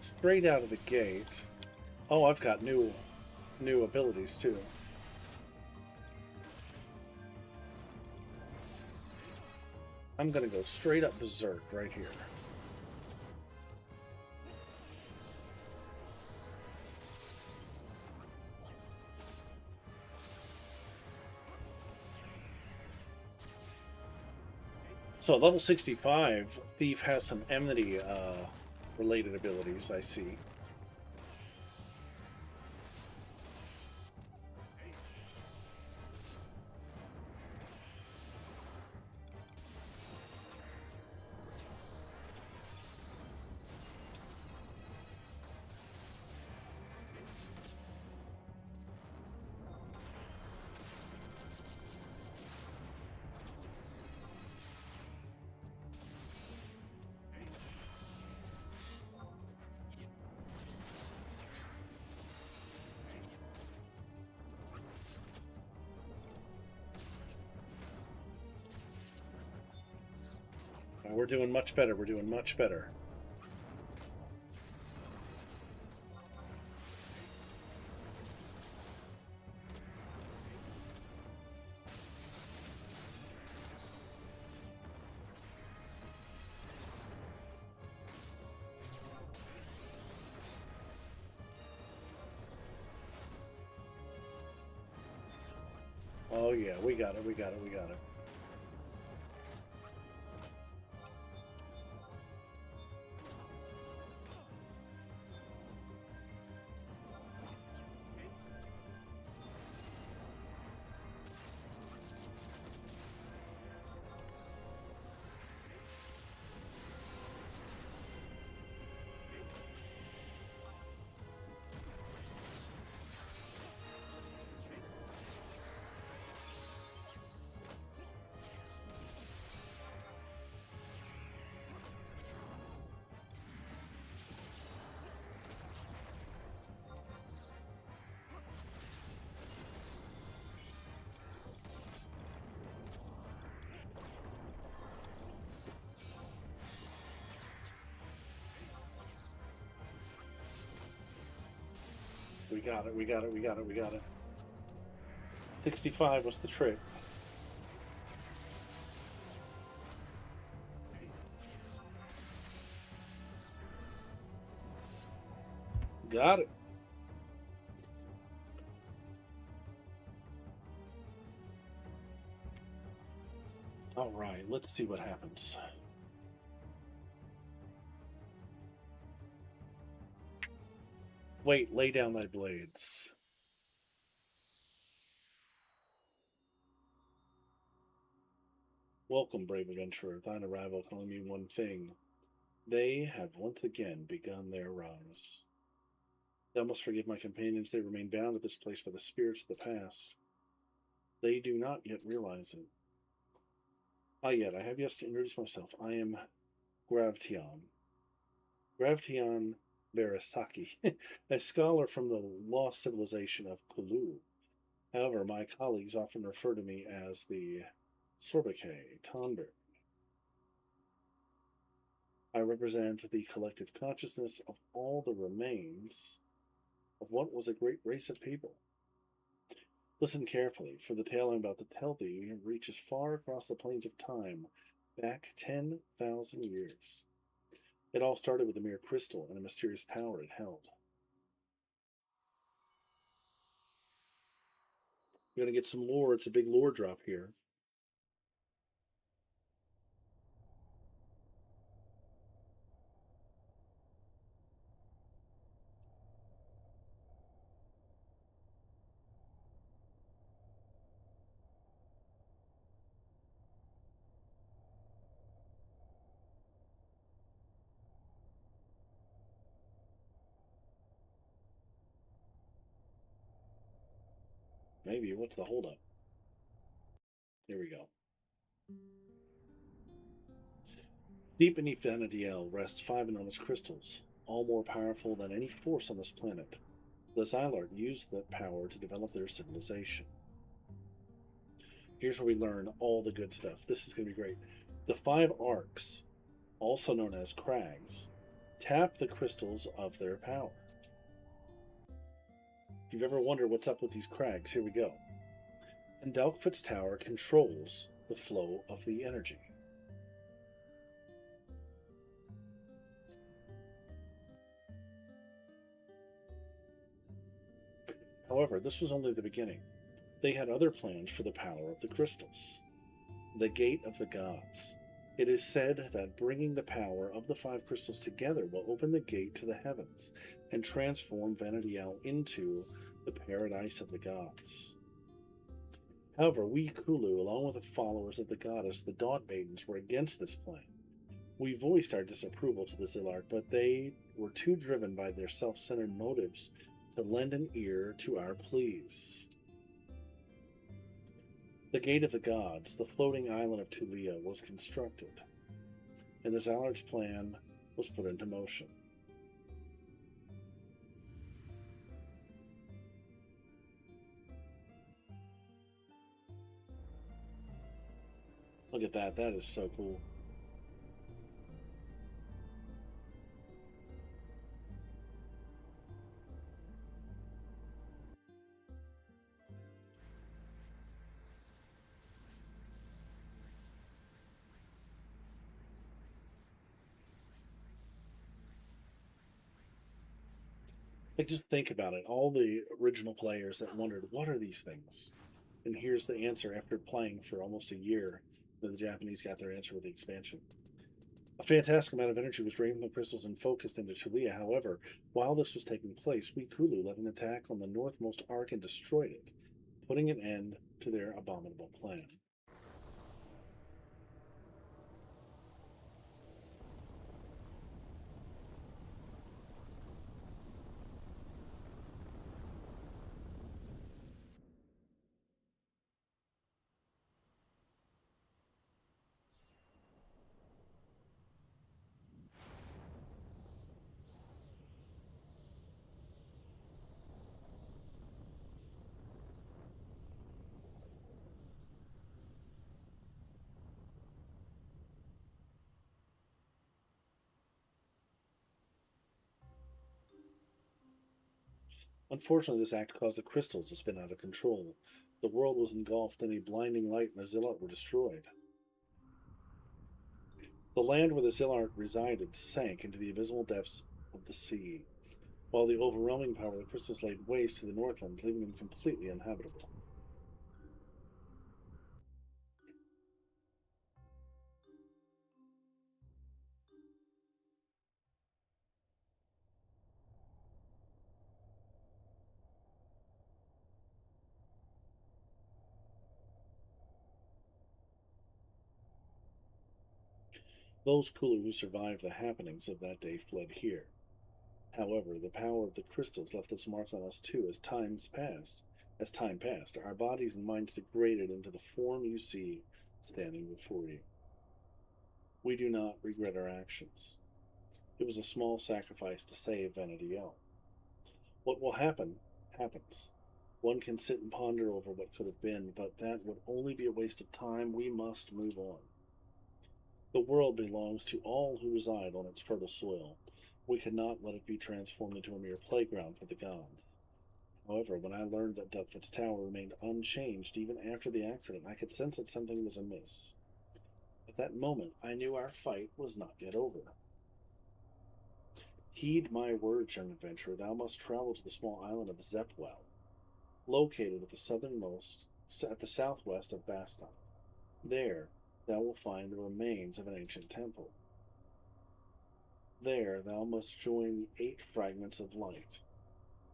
straight out of the gate. Oh, I've got new abilities too. I'm gonna go straight up berserk right here. So at level 65, Thief has some enmity related abilities, I see. We're doing much better. We're doing much better. Oh yeah, we got it. We got it. We got it. got it. We got it. We got it. We got it. 65 was the trick. Got it. All right, let's see what happens. Wait, lay down thy blades. Welcome, brave adventurer. Thine arrival can only mean one thing. They have once again begun their rise. Thou must forgive my companions. They remain bound to this place by the spirits of the past. They do not yet realize it. Yet I have yet to introduce myself. I am Gravtion. Gravtion Barasaki, a scholar from the lost civilization of Kulu. However, my colleagues often refer to me as the Sorbake Tonberry. I represent the collective consciousness of all the remains of what was a great race of people. Listen carefully, for the tale I'm about to tell thee reaches far across the plains of time, back 10,000 years. It all started with a mere crystal and a mysterious power it held. You're going to get some lore. It's a big lore drop here. Maybe. What's the holdup? Here we go. Deep beneath Vanadiel rests 5 enormous crystals, all more powerful than any force on this planet. The Xylart used that power to develop their civilization. Here's where we learn all the good stuff. This is going to be great. The 5 arcs, also known as crags, tap the crystals of their power. If you've ever wondered what's up with these crags, here we go. And Dalkfoot's tower controls the flow of the energy. However, this was only the beginning. They had other plans for the power of the crystals. The Gate of the Gods. It is said that bringing the power of the 5 crystals together will open the gate to the heavens and transform Vanadiel into the paradise of the gods. However, we Kulu, along with the followers of the goddess, the Dawn Maidens, were against this plan. We voiced our disapproval to the Xylart, but they were too driven by their self-centered motives to lend an ear to our pleas. The Gate of the Gods, the floating island of Tulia, was constructed, and the Xylart's plan was put into motion. Look at that. That is so cool. Like, just think about it. All the original players that wondered, what are these things? And here's the answer after playing for almost a year. Then the Japanese got their answer with the expansion. A fantastic amount of energy was drained from the crystals and focused into Tulia. However, while this was taking place, we Kulu led an attack on the northmost arc and destroyed it, putting an end to their abominable plan. Unfortunately, this act caused the crystals to spin out of control. The world was engulfed in a blinding light, and the Zillart were destroyed. The land where the Zillart resided sank into the abysmal depths of the sea, while the overwhelming power of the crystals laid waste to the Northlands, leaving them completely uninhabitable. Those cooler who survived the happenings of that day fled here. However, the power of the crystals left its mark on us too as times passed. As time passed, our bodies and minds degraded into the form you see standing before you. We do not regret our actions. It was a small sacrifice to save Vanity L. What will happen, happens. One can sit and ponder over what could have been, but that would only be a waste of time. We must move on. The world belongs to all who reside on its fertile soil. We cannot let it be transformed into a mere playground for the gods. However, when I learned that Duckfoot's tower remained unchanged even after the accident, I could sense that something was amiss. At that moment, I knew our fight was not yet over. Heed my words, young adventurer. Thou must travel to the small island of Zepwell, located at the southwest of Baston. There, thou wilt find the remains of an ancient temple. There, thou must join the 8 fragments of light.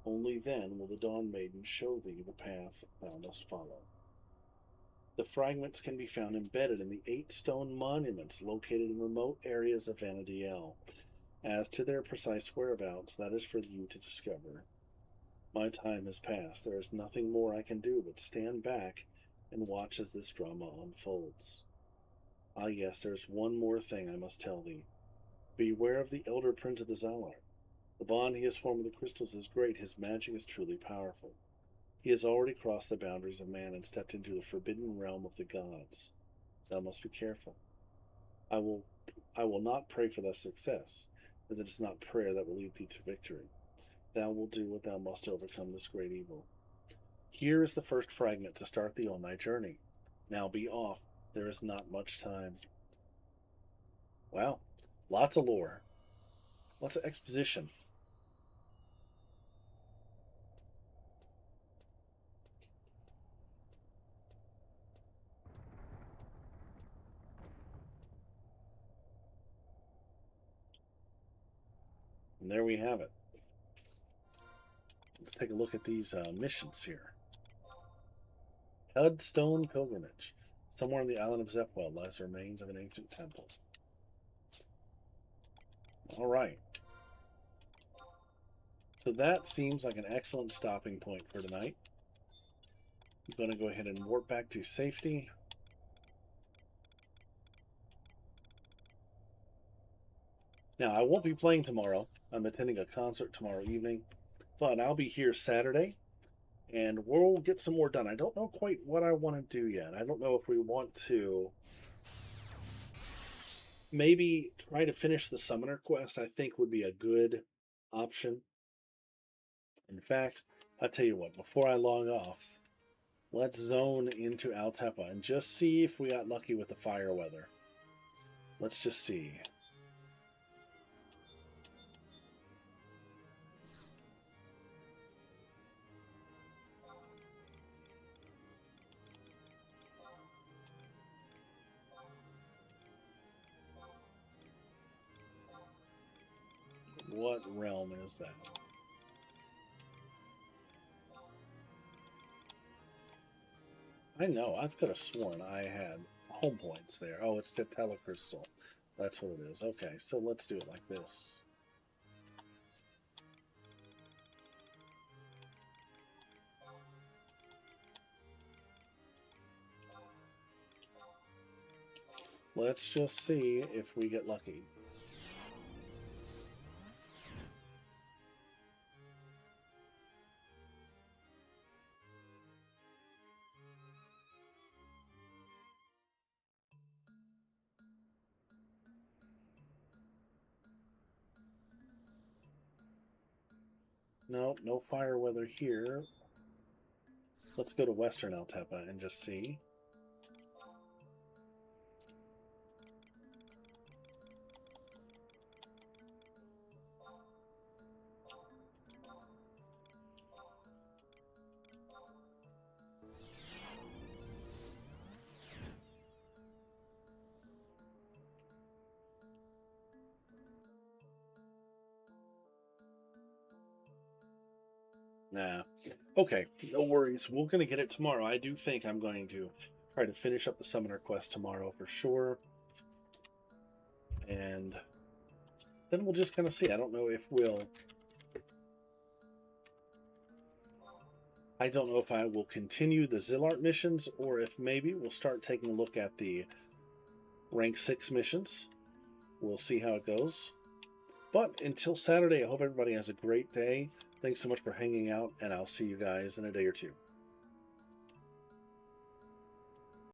Only then will the Dawn Maiden show thee the path thou must follow. The fragments can be found embedded in the 8 stone monuments located in remote areas of Vanity L. As to their precise whereabouts, that is for you to discover. My time has passed. There is nothing more I can do but stand back and watch as this drama unfolds. Ah, yes, there is one more thing I must tell thee. Beware of the elder prince of the Zallard. The bond he has formed with the crystals is great. His magic is truly powerful. He has already crossed the boundaries of man and stepped into the forbidden realm of the gods. Thou must be careful. I will not pray for thy success, as it is not prayer that will lead thee to victory. Thou wilt do what thou must to overcome this great evil. Here is the first fragment to start thee on thy journey. Now be off. There is not much time. Wow. Lots of lore. Lots of exposition. And there we have it. Let's take a look at these missions here. Hudstone Pilgrimage. Somewhere on the island of Zepwell lies the remains of an ancient temple. All right. So that seems like an excellent stopping point for tonight. I'm going to go ahead and warp back to safety. Now, I won't be playing tomorrow. I'm attending a concert tomorrow evening, but I'll be here Saturday, and we'll get some more done. I don't know quite what I want to do yet. I don't know if we want to maybe try to finish the Summoner quest. I think would be a good option. In fact, I'll tell you what, before I log off, let's zone into Altepa and just see if we got lucky with the fire weather. Let's just see. What realm is that? I know, I could have sworn I had home points there. Oh, it's the telecrystal. That's what it is. Okay, so let's do it like this. Let's just see if we get lucky. No, no fire weather here. Let's go to Western Altepa and just see. Nah. Okay, no worries. We're going to get it tomorrow. I do think I'm going to try to finish up the Summoner quest tomorrow for sure. And then we'll just kind of see. I don't know if we'll... I don't know if I will continue the Zillart missions or if maybe we'll start taking a look at the rank 6 missions. We'll see how it goes. But until Saturday, I hope everybody has a great day. Thanks so much for hanging out, and I'll see you guys in a day or two.